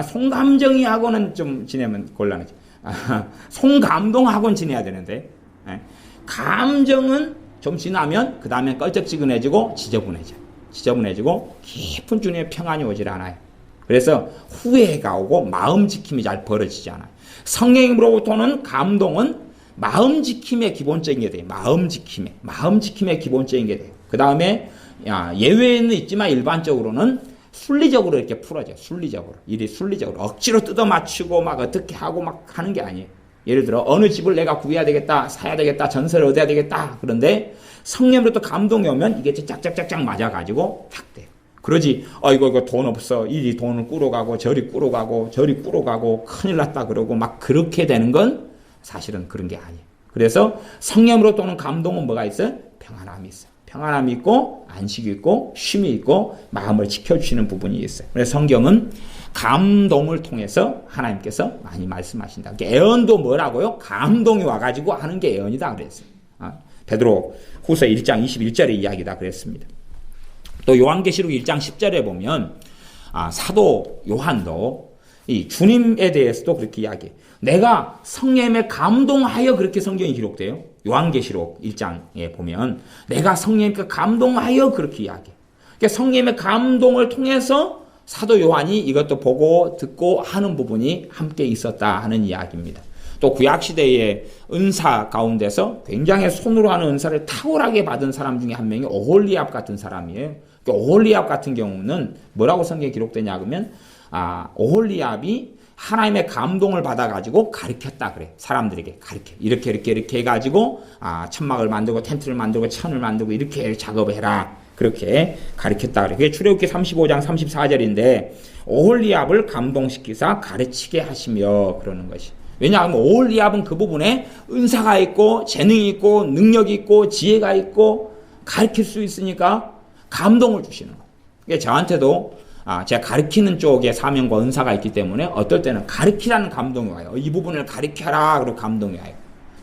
송감정이하고는 좀 지내면 곤란하지. 송감동하고는 지내야 되는데 감정은 좀 지나면 그 다음에 껄쩍지근해지고 지저분해지고 깊은 주님의 평안이 오질 않아요. 그래서 후회가 오고 마음 지킴이 잘 벌어지지 않아요. 성령님으로부터는 감동은 마음 지킴의 기본적인 게 돼요. 마음 지킴의 기본적인 게 돼요. 그 다음에 예외는 있지만 일반적으로는 순리적으로 이렇게 풀어져요. 일이 순리적으로 억지로 뜯어 맞추고 막 어떻게 하고 막 하는 게 아니에요. 예를 들어 어느 집을 내가 구해야 되겠다, 사야 되겠다, 전세를 얻어야 되겠다. 그런데 성령으로부터 감동이 오면 이게 짝짝짝짝 맞아가지고 탁 돼요. 그러지 이거 돈 없어, 이리 돈을 꾸러가고 저리 꾸러가고 큰일 났다 그러고 막 그렇게 되는 건 사실은 그런 게 아니에요. 그래서 성령으로부터 오는 감동은 뭐가 있어요? 평안함이 있어요. 평안함이 있고 안식이 있고 쉼이 있고 마음을 지켜주시는 부분이 있어요. 그래서 성경은 감동을 통해서 하나님께서 많이 말씀하신다. 애언도 뭐라고요? 감동이 와가지고 하는 게 애언이다 그랬어요. 베드로 후서 1장 21절의 이야기다 그랬습니다. 또 요한계시록 1장 10절에 보면 사도 요한도 이 주님에 대해서도 그렇게 이야기해요. 내가 성령님에 감동하여 그렇게 성경이 기록돼요. 요한계시록 1장에 보면 내가 성령님께 감동하여 그렇게 이야기해요. 그러니까 성령님의 감동을 통해서 사도 요한이 이것도 보고 듣고 하는 부분이 함께 있었다 하는 이야기입니다. 또 구약시대의 은사 가운데서 굉장히 손으로 하는 은사를 탁월하게 받은 사람 중에 한 명이 오홀리압 같은 사람이에요. 오홀리압 같은 경우는 뭐라고 성경에 기록되냐 그러면 오홀리압이 하나님의 감동을 받아가지고 가르쳤다 그래. 사람들에게 가르쳐. 이렇게 해가지고 천막을 만들고 텐트를 만들고 천을 만들고 이렇게 작업을 해라. 그렇게 가르쳤다 그래. 그게 출애굽기 35장 34절인데 오홀리압을 감동시키사 가르치게 하시며 그러는 것이. 왜냐하면 오홀리압은 그 부분에 은사가 있고 재능이 있고 능력이 있고 지혜가 있고 가르칠 수 있으니까 감동을 주시는 거예요. 그러니까 저한테도 제가 가르치는 쪽에 사명과 은사가 있기 때문에 어떨 때는 가르치라는 감동이 와요. 이 부분을 가르쳐라 그리고 감동이 와요.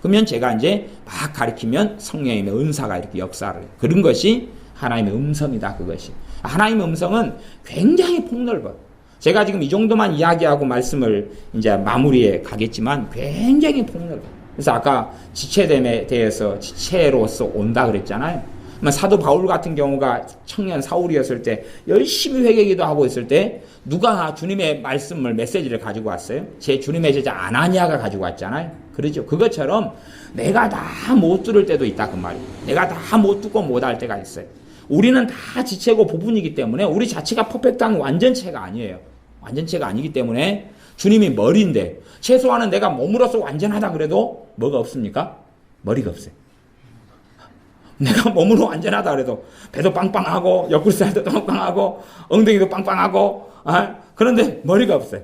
그러면 제가 이제 막 가르치면 성령님의 은사가 이렇게 역사를 해요. 그런 것이 하나님의 음성이다. 그것이 하나님의 음성은 굉장히 폭넓어요. 제가 지금 이 정도만 이야기하고 말씀을 이제 마무리에 가겠지만 굉장히 폭넓어요. 그래서 아까 지체됨에 대해서 지체로서 온다 그랬잖아요. 사도 바울 같은 경우가 청년 사울이었을 때 열심히 회개기도 하고 있을 때 누가 주님의 말씀을 메시지를 가지고 왔어요? 제 주님의 제자 아나니아가 가지고 왔잖아요. 그렇죠. 그것처럼 내가 다 못 들을 때도 있다 그 말이에요. 내가 다 못 듣고 못 할 때가 있어요. 우리는 다 지체고 부분이기 때문에 우리 자체가 퍼펙트한 완전체가 아니에요. 완전체가 아니기 때문에 주님이 머리인데 최소한은 내가 몸으로서 완전하다 그래도 뭐가 없습니까? 머리가 없어요. 내가 몸으로 완전하다 그래도 배도 빵빵하고 옆구리살도 빵빵하고 엉덩이도 빵빵하고 그런데 머리가 없어요.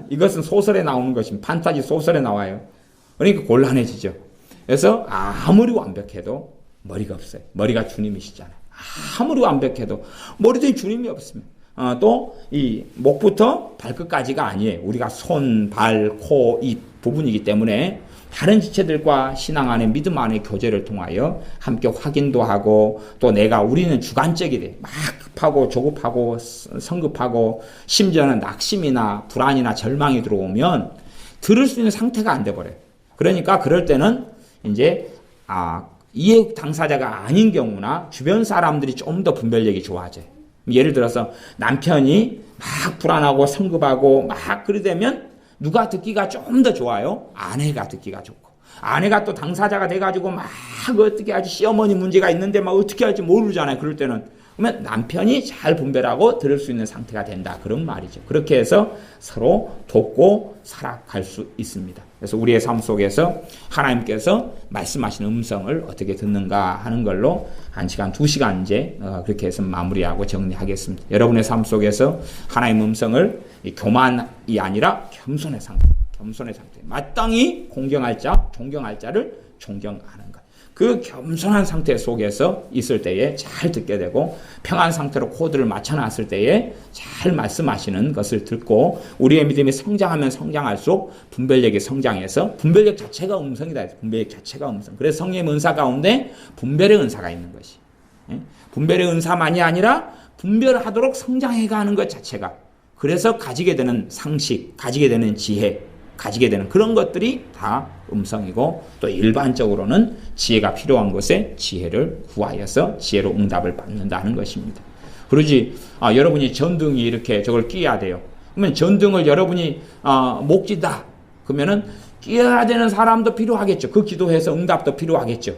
이것은 소설에 나오는 것입니다. 판타지 소설에 나와요. 그러니까 곤란해지죠. 그래서 아무리 완벽해도 머리가 없어요. 머리가 주님이시잖아요. 아무리 완벽해도 머리도 주님이 없습니다. 또 이 목부터 발끝까지가 아니에요. 우리가 손, 발, 코, 입 부분이기 때문에 다른 지체들과 신앙 안에 믿음 안에 교제를 통하여 함께 확인도 하고 또 우리는 주관적이 돼. 막 급하고 조급하고 성급하고 심지어는 낙심이나 불안이나 절망이 들어오면 들을 수 있는 상태가 안 돼 버려요. 그러니까 그럴 때는 이제 이해 당사자가 아닌 경우나 주변 사람들이 좀 더 분별력이 좋아져요. 예를 들어서 남편이 막 불안하고 성급하고 막 그러되면 누가 듣기가 좀 더 좋아요? 아내가 듣기가 좋고. 아내가 또 당사자가 돼가지고 막 어떻게 하지? 시어머니 문제가 있는데 막 어떻게 할지 모르잖아요. 그럴 때는. 그러면 남편이 잘 분별하고 들을 수 있는 상태가 된다. 그런 말이죠. 그렇게 해서 서로 돕고 살아갈 수 있습니다. 그래서 우리의 삶 속에서 하나님께서 말씀하시는 음성을 어떻게 듣는가 하는 걸로 1시간, 2시간 이제 그렇게 해서 마무리하고 정리하겠습니다. 여러분의 삶 속에서 하나님의 음성을 교만이 아니라 겸손의 상태. 마땅히 공경할 자, 존경할 자를 존경하는 것. 그 겸손한 상태 속에서 있을 때에 잘 듣게 되고 평안 상태로 코드를 맞춰놨을 때에 잘 말씀하시는 것을 듣고 우리의 믿음이 성장하면 성장할수록 분별력이 성장해서 분별력 자체가 음성이다. 분별력 자체가 음성. 그래서 성령의 은사 가운데 분별의 은사가 있는 것이. 분별의 은사만이 아니라 분별하도록 성장해가는 것 자체가. 그래서 가지게 되는 상식, 가지게 되는 지혜, 가지게 되는 그런 것들이 다 음성이고 또 일반적으로는 지혜가 필요한 것에 지혜를 구하여서 지혜로 응답을 받는다는 것입니다. 그러지 여러분이 전등이 이렇게 저걸 끼워야 돼요. 그러면 전등을 여러분이 못 끼다 그러면은 끼워야 되는 사람도 필요하겠죠. 그 기도해서 응답도 필요하겠죠.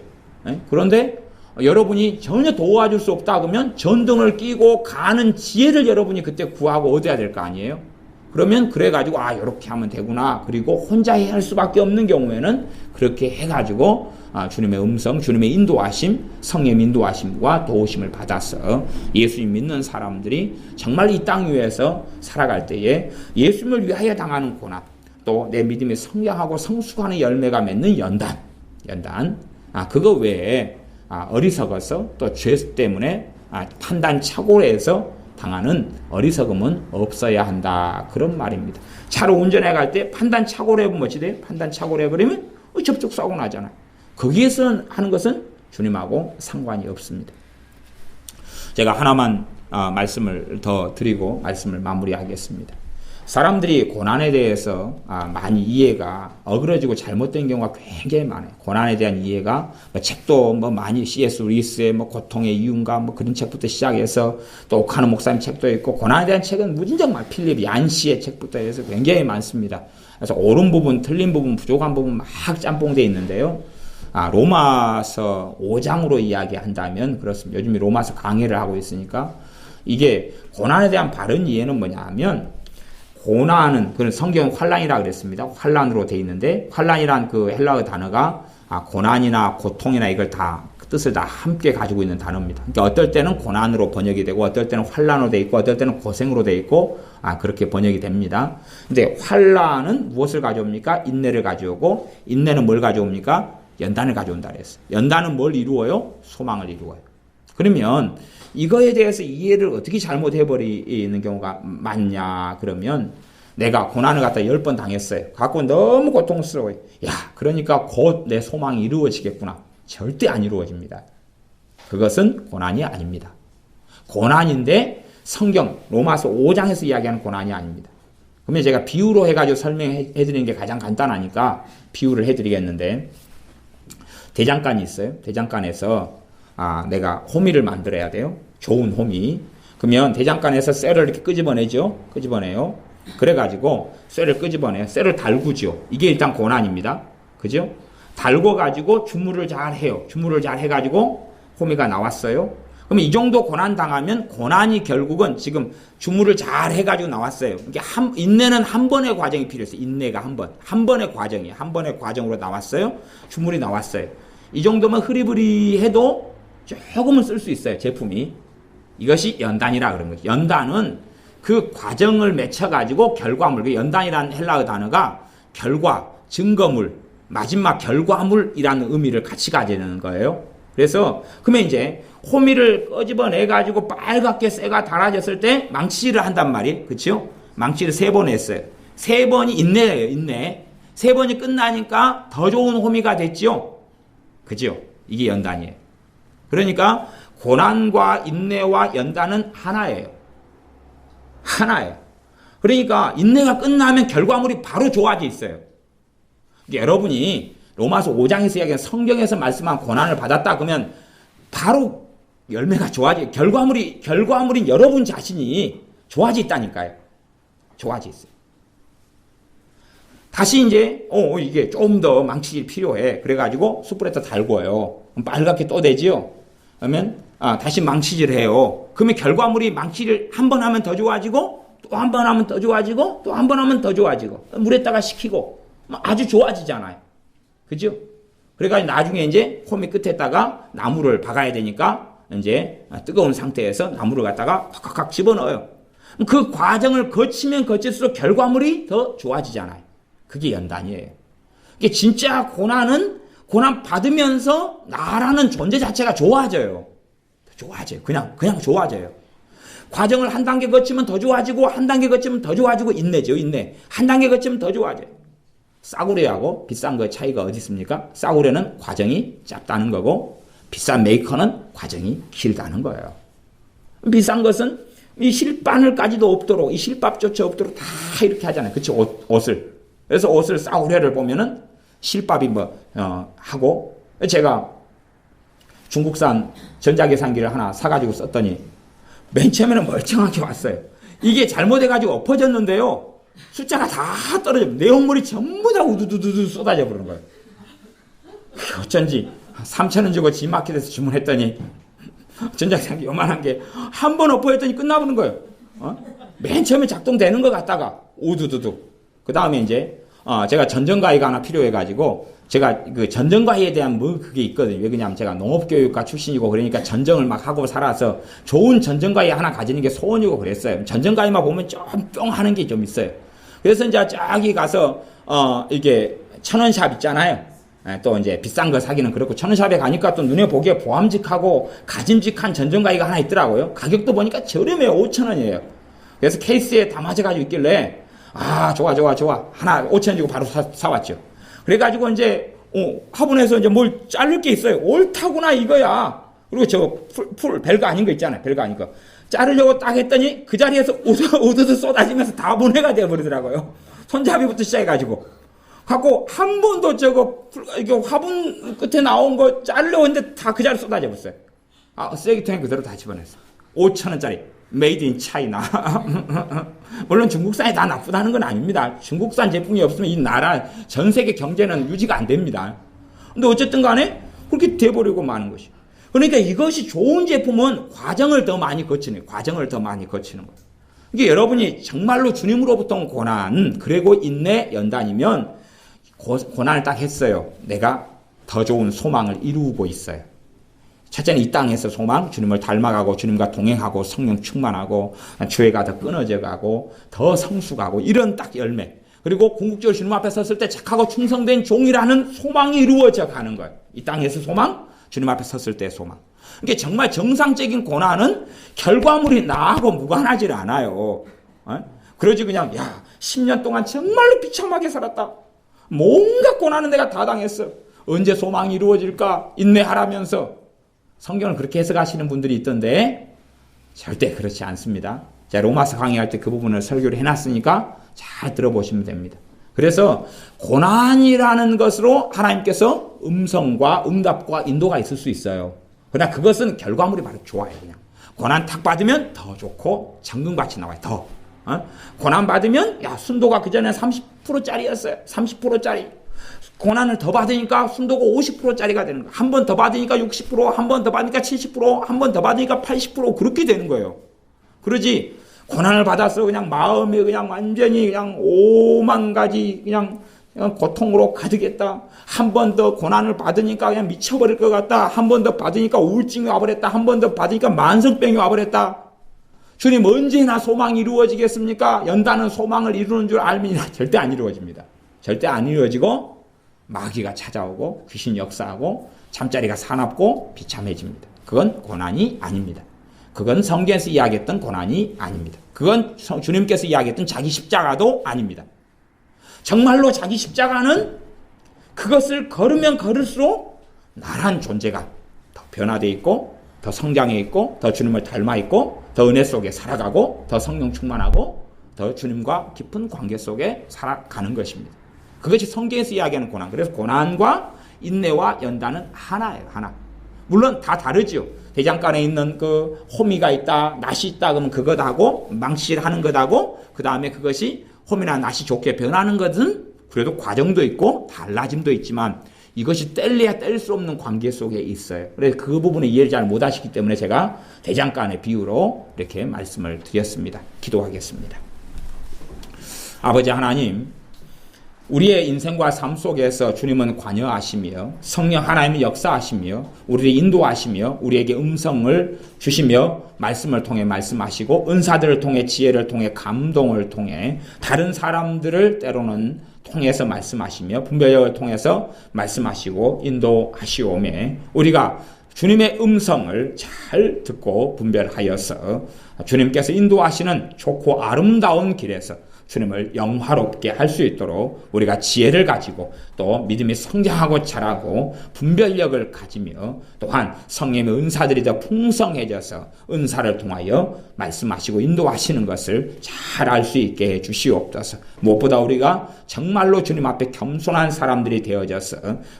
그런데 여러분이 전혀 도와줄 수 없다 그러면 전등을 끼고 가는 지혜를 여러분이 그때 구하고 얻어야 될 거 아니에요. 그러면 그래가지고 이렇게 하면 되구나. 그리고 혼자 해야 할 수밖에 없는 경우에는 그렇게 해가지고 주님의 음성, 주님의 인도하심, 성령의 인도하심과 도우심을 받아서 예수님 믿는 사람들이 정말 이 땅 위에서 살아갈 때에 예수님을 위하여 당하는 고난, 또 내 믿음이 성장하고 성숙하는 열매가 맺는 연단, 그거 외에 어리석어서 또 죄 때문에 판단 착오해서 당하는 어리석음은 없어야 한다. 그런 말입니다. 차로 운전해 갈 때 판단 착오를 해보면 어찌 돼요? 판단 착오를 해버리면 접촉 사고 나잖아요. 거기에서 하는 것은 주님하고 상관이 없습니다. 제가 하나만 말씀을 더 드리고 말씀을 마무리하겠습니다. 사람들이 고난에 대해서 많이 이해가 어그러지고 잘못된 경우가 굉장히 많아요. 고난에 대한 이해가 책도 많이 C.S. 루이스의 고통의 이유인가 그런 책부터 시작해서 또 오카노 목사님 책도 있고 고난에 대한 책은 무진장 많아요. 필립 얀시의 책부터 해서 굉장히 많습니다. 그래서 옳은 부분, 틀린 부분, 부족한 부분 막 짬뽕되어 있는데요. 로마서 5장으로 이야기한다면 그렇습니다. 요즘 로마서 강해를 하고 있으니까 이게 고난에 대한 바른 이해는 뭐냐 하면 고난은 그런 성경은 환란이라 그랬습니다. 환란으로 돼 있는데 환란이란 그 헬라어 단어가 고난이나 고통이나 이걸 다 뜻을 다 함께 가지고 있는 단어입니다. 그러니까 어떨 때는 고난으로 번역이 되고 어떨 때는 환난으로 돼 있고 어떨 때는 고생으로 돼 있고 그렇게 번역이 됩니다. 근데 환난은 무엇을 가져옵니까? 인내를 가져오고 인내는 뭘 가져옵니까? 연단을 가져온다 그랬어요. 연단은 뭘 이루어요? 소망을 이루어요. 그러면 이거에 대해서 이해를 어떻게 잘못해버리는 경우가 많냐 그러면 내가 고난을 갖다 10번 당했어요. 갖고 너무 고통스러워요. 야, 그러니까 곧 내 소망이 이루어지겠구나. 절대 안 이루어집니다. 그것은 고난이 아닙니다. 고난인데 성경 로마서 5장에서 이야기하는 고난이 아닙니다. 그러면 제가 비유로 해가지고 설명해 드리는 게 가장 간단하니까 비유를 해드리겠는데 대장간이 있어요. 대장간에서 내가 호미를 만들어야 돼요. 좋은 호미. 그러면 대장간에서 쇠를 이렇게 끄집어내죠. 끄집어내요. 그래가지고 쇠를 끄집어내요. 쇠를 달구죠. 이게 일단 고난입니다. 그죠? 달궈가지고 주물을 잘 해요. 주물을 잘 해가지고 호미가 나왔어요. 그럼 이 정도 고난 당하면 고난이 결국은 지금 주물을 잘 해가지고 나왔어요. 이게 인내는 한 번의 과정이 필요했어요. 인내가 한 번의 과정이에요. 한 번의 과정으로 나왔어요. 주물이 나왔어요. 이 정도면 흐리부리해도 조금은 쓸 수 있어요. 제품이. 이것이 연단이라 그런 거죠. 연단은 그 과정을 맺혀가지고 결과물, 연단이라는 헬라어 단어가 결과, 증거물, 마지막 결과물이라는 의미를 같이 가지는 거예요. 그래서 그러면 이제 호미를 끄집어내가지고 빨갛게 쇠가 달아졌을 때 망치질을 한단 말이에요. 그렇죠? 망치를 3번 했어요. 3번이 인내예요. 인내. 3번이 끝나니까 더 좋은 호미가 됐죠. 그죠? 이게 연단이에요. 그러니까 고난과 인내와 연단은 하나예요. 하나예요. 그러니까 인내가 끝나면 결과물이 바로 좋아져 있어요. 여러분이 로마서 5장에서 이야기한 성경에서 말씀한 고난을 받았다 그러면 바로 열매가 좋아져. 결과물인 여러분 자신이 좋아져 있다니까요. 좋아져 있어요. 다시 이제 이게 좀 더 망치질 필요해. 그래가지고 숯불에다 달궈요. 빨갛게 또 되지요. 그러면 다시 망치질 해요. 그러면 결과물이 망치를 한 번 하면 더 좋아지고 또 한 번 하면 더 좋아지고 또 한 번 하면 더 좋아지고 물에다가 식히고 아주 좋아지잖아요. 그죠? 그래가지고 나중에 이제 호미 끝에다가 나무를 박아야 되니까 이제 뜨거운 상태에서 나무를 갖다가 팍팍팍 집어넣어요. 그 과정을 거치면 거칠수록 결과물이 더 좋아지잖아요. 그게 연단이에요. 이게 진짜 고난은 고난 받으면서 나라는 존재 자체가 좋아져요. 좋아져요. 그냥 좋아져요. 과정을 한 단계 거치면 더 좋아지고 한 단계 거치면 더 좋아지고 인내죠. 인내. 한 단계 거치면 더 좋아져요. 싸구려하고 비싼 거의 차이가 어디 있습니까? 싸구려는 과정이 짧다는 거고 비싼 메이커는 과정이 길다는 거예요. 비싼 것은 이 실바늘까지도 없도록 이 실밥조차 없도록 다 이렇게 하잖아요. 그치? 옷을. 그래서 옷을 싸구려를 보면은 실밥이 하고 제가 중국산 전자계산기를 하나 사가지고 썼더니 맨 처음에는 멀쩡하게 왔어요. 이게 잘못해가지고 엎어졌는데요. 숫자가 다 떨어져. 내용물이 전부 다 우두두두두 쏟아져 버리는 거예요. 어쩐지 3,000원 주고 G마켓에서 주문했더니 전자계산기 요만한 게 한 번 엎어졌더니 끝나버리는 거예요. 맨 처음에 작동되는 것 같다가 우두두두. 그 다음에 이제 제가 전전가위가 하나 필요해가지고 제가 그 전전가위에 대한 그게 있거든요. 왜 그러냐면 제가 농업교육과 출신이고 그러니까 전정을 막 하고 살아서 좋은 전전가위 하나 가지는 게 소원이고 그랬어요. 전전가위만 보면 좀 뿅 하는 게 좀 있어요. 그래서 이제 저기 가서 이게 1,000원샵 있잖아요. 또 이제 비싼 거 사기는 그렇고 1,000원샵에 가니까 또 눈에 보기에 보암직하고 가짐직한 전전가위가 하나 있더라고요. 가격도 보니까 저렴해요. 5,000원이에요. 그래서 케이스에 담아져가지고 있길래 좋아. 하나 5,000원 주고 바로 사왔죠. 그래가지고 이제 화분에서 이제 뭘 자를 게 있어요. 옳다구나 이거야. 그리고 저 풀 별거 아닌 거 있잖아요. 별거 아닌 거. 자르려고 딱 했더니 그 자리에서 우드드 쏟아지면서 다 분해가 되어버리더라고요. 손잡이부터 시작해가지고. 갖고 한 번도 이게 화분 끝에 나온 거 자르려고 했는데 다 그 자리에 쏟아져 버렸어요. 쓰레기통에 그대로 다 집어냈어. 5,000원짜리. 메이드 인 차이나. 물론 중국산이 다 나쁘다는 건 아닙니다. 중국산 제품이 없으면 이 나라 전 세계 경제는 유지가 안 됩니다. 근데 어쨌든 간에 그렇게 돼버리고 마는 것이. 그러니까 이것이 좋은 제품은 과정을 더 많이 거치는 거예요. 이게 여러분이 정말로 주님으로부터 온 고난, 그리고 인내, 연단이면 고난을 딱 했어요. 내가 더 좋은 소망을 이루고 있어요. 첫째는 이 땅에서 소망, 주님을 닮아가고 주님과 동행하고 성령 충만하고 죄가 더 끊어져 가고 더 성숙하고 이런 딱 열매. 그리고 궁극적으로 주님 앞에 섰을 때 착하고 충성된 종이라는 소망이 이루어져 가는 거예요. 이 땅에서 소망, 주님 앞에 섰을 때 소망. 이게 정말 정상적인 고난은 결과물이 나하고 무관하지 않아요. 그러지 그냥 10년 동안 정말로 비참하게 살았다. 뭔가 고난은 내가 다 당했어. 언제 소망이 이루어질까 인내하라면서 성경을 그렇게 해석하시는 분들이 있던데 절대 그렇지 않습니다. 자, 로마서 강의할 때 그 부분을 설교를 해놨으니까 잘 들어보시면 됩니다. 그래서 고난이라는 것으로 하나님께서 음성과 응답과 인도가 있을 수 있어요. 그러나 그것은 결과물이 바로 좋아요. 그냥 고난 탁 받으면 더 좋고 정금같이 나와요. 더 고난 받으면 순도가 그전에 30%짜리였어요. 30%짜리 고난을 더 받으니까 순도가 50%짜리가 되는 거예요. 한 번 더 받으니까 60%, 한 번 더 받으니까 70%, 한 번 더 받으니까 80% 그렇게 되는 거예요. 그러지 고난을 받아서 그냥 마음에 그냥 완전히 그냥 오만 가지 그냥 고통으로 가득했다. 한 번 더 고난을 받으니까 그냥 미쳐버릴 것 같다. 한 번 더 받으니까 우울증이 와버렸다. 한 번 더 받으니까 만성병이 와버렸다. 주님 언제나 소망이 이루어지겠습니까? 연단은 소망을 이루는 줄 알면 절대 안 이루어집니다. 절대 안 이루어지고 마귀가 찾아오고 귀신 역사하고 잠자리가 사납고 비참해집니다. 그건 고난이 아닙니다. 그건 성경에서 이야기했던 고난이 아닙니다. 그건 주님께서 이야기했던 자기 십자가도 아닙니다. 정말로 자기 십자가는 그것을 걸으면 걸을수록 나란 존재가 더 변화되어 있고 더 성장해 있고 더 주님을 닮아 있고 더 은혜 속에 살아가고 더 성령 충만하고 더 주님과 깊은 관계 속에 살아가는 것입니다. 그것이 성경에서 이야기하는 고난. 그래서 고난과 인내와 연단은 하나예요. 하나. 물론 다 다르죠. 대장간에 있는 그 호미가 있다, 낫이 있다 그러면 그것하고 망치하는 것하고 그 다음에 그것이 호미나 낫이 좋게 변하는 것은 그래도 과정도 있고 달라짐도 있지만 이것이 뗄래야 뗄 수 없는 관계 속에 있어요. 그래서 그 부분을 이해를 잘 못하시기 때문에 제가 대장간의 비유로 이렇게 말씀을 드렸습니다. 기도하겠습니다. 아버지 하나님, 우리의 인생과 삶 속에서 주님은 관여하시며 성령 하나님은 역사하시며 우리를 인도하시며 우리에게 음성을 주시며 말씀을 통해 말씀하시고 은사들을 통해 지혜를 통해 감동을 통해 다른 사람들을 때로는 통해서 말씀하시며 분별력을 통해서 말씀하시고 인도하시오매 우리가 주님의 음성을 잘 듣고 분별하여서 주님께서 인도하시는 좋고 아름다운 길에서 주님을 영화롭게 할 수 있도록 우리가 지혜를 가지고 또 믿음이 성장하고 자라고 분별력을 가지며 또한 성령의 은사들이 더 풍성해져서 은사를 통하여 말씀하시고 인도하시는 것을 잘 알 수 있게 해 주시옵소서. 무엇보다 우리가 정말로 주님 앞에 겸손한 사람들이 되어져서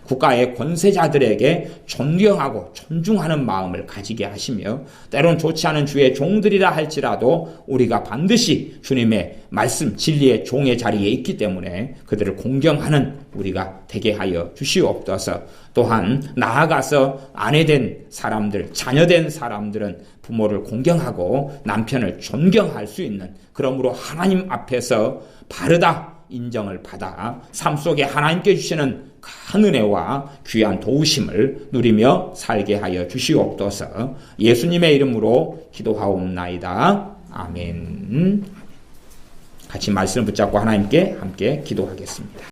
국가의 권세자들에게 존경하고 존중하는 마음을 가지게 하시며 때론 좋지 않은 주의 종들이라 할지라도 우리가 반드시 주님의 말씀 진리의 종의 자리에 있기 때문에 그들을 공경하는 우리가 되게 하여 주시옵소서. 또한 나아가서 아내된 사람들, 자녀된 사람들은 부모를 공경하고 남편을 존경할 수 있는 그러므로 하나님 앞에서 바르다 인정을 받아 삶 속에 하나님께 주시는 큰 은혜와 귀한 도우심을 누리며 살게 하여 주시옵소서. 예수님의 이름으로 기도하옵나이다. 아멘. 같이 말씀을 붙잡고 하나님께 함께 기도하겠습니다.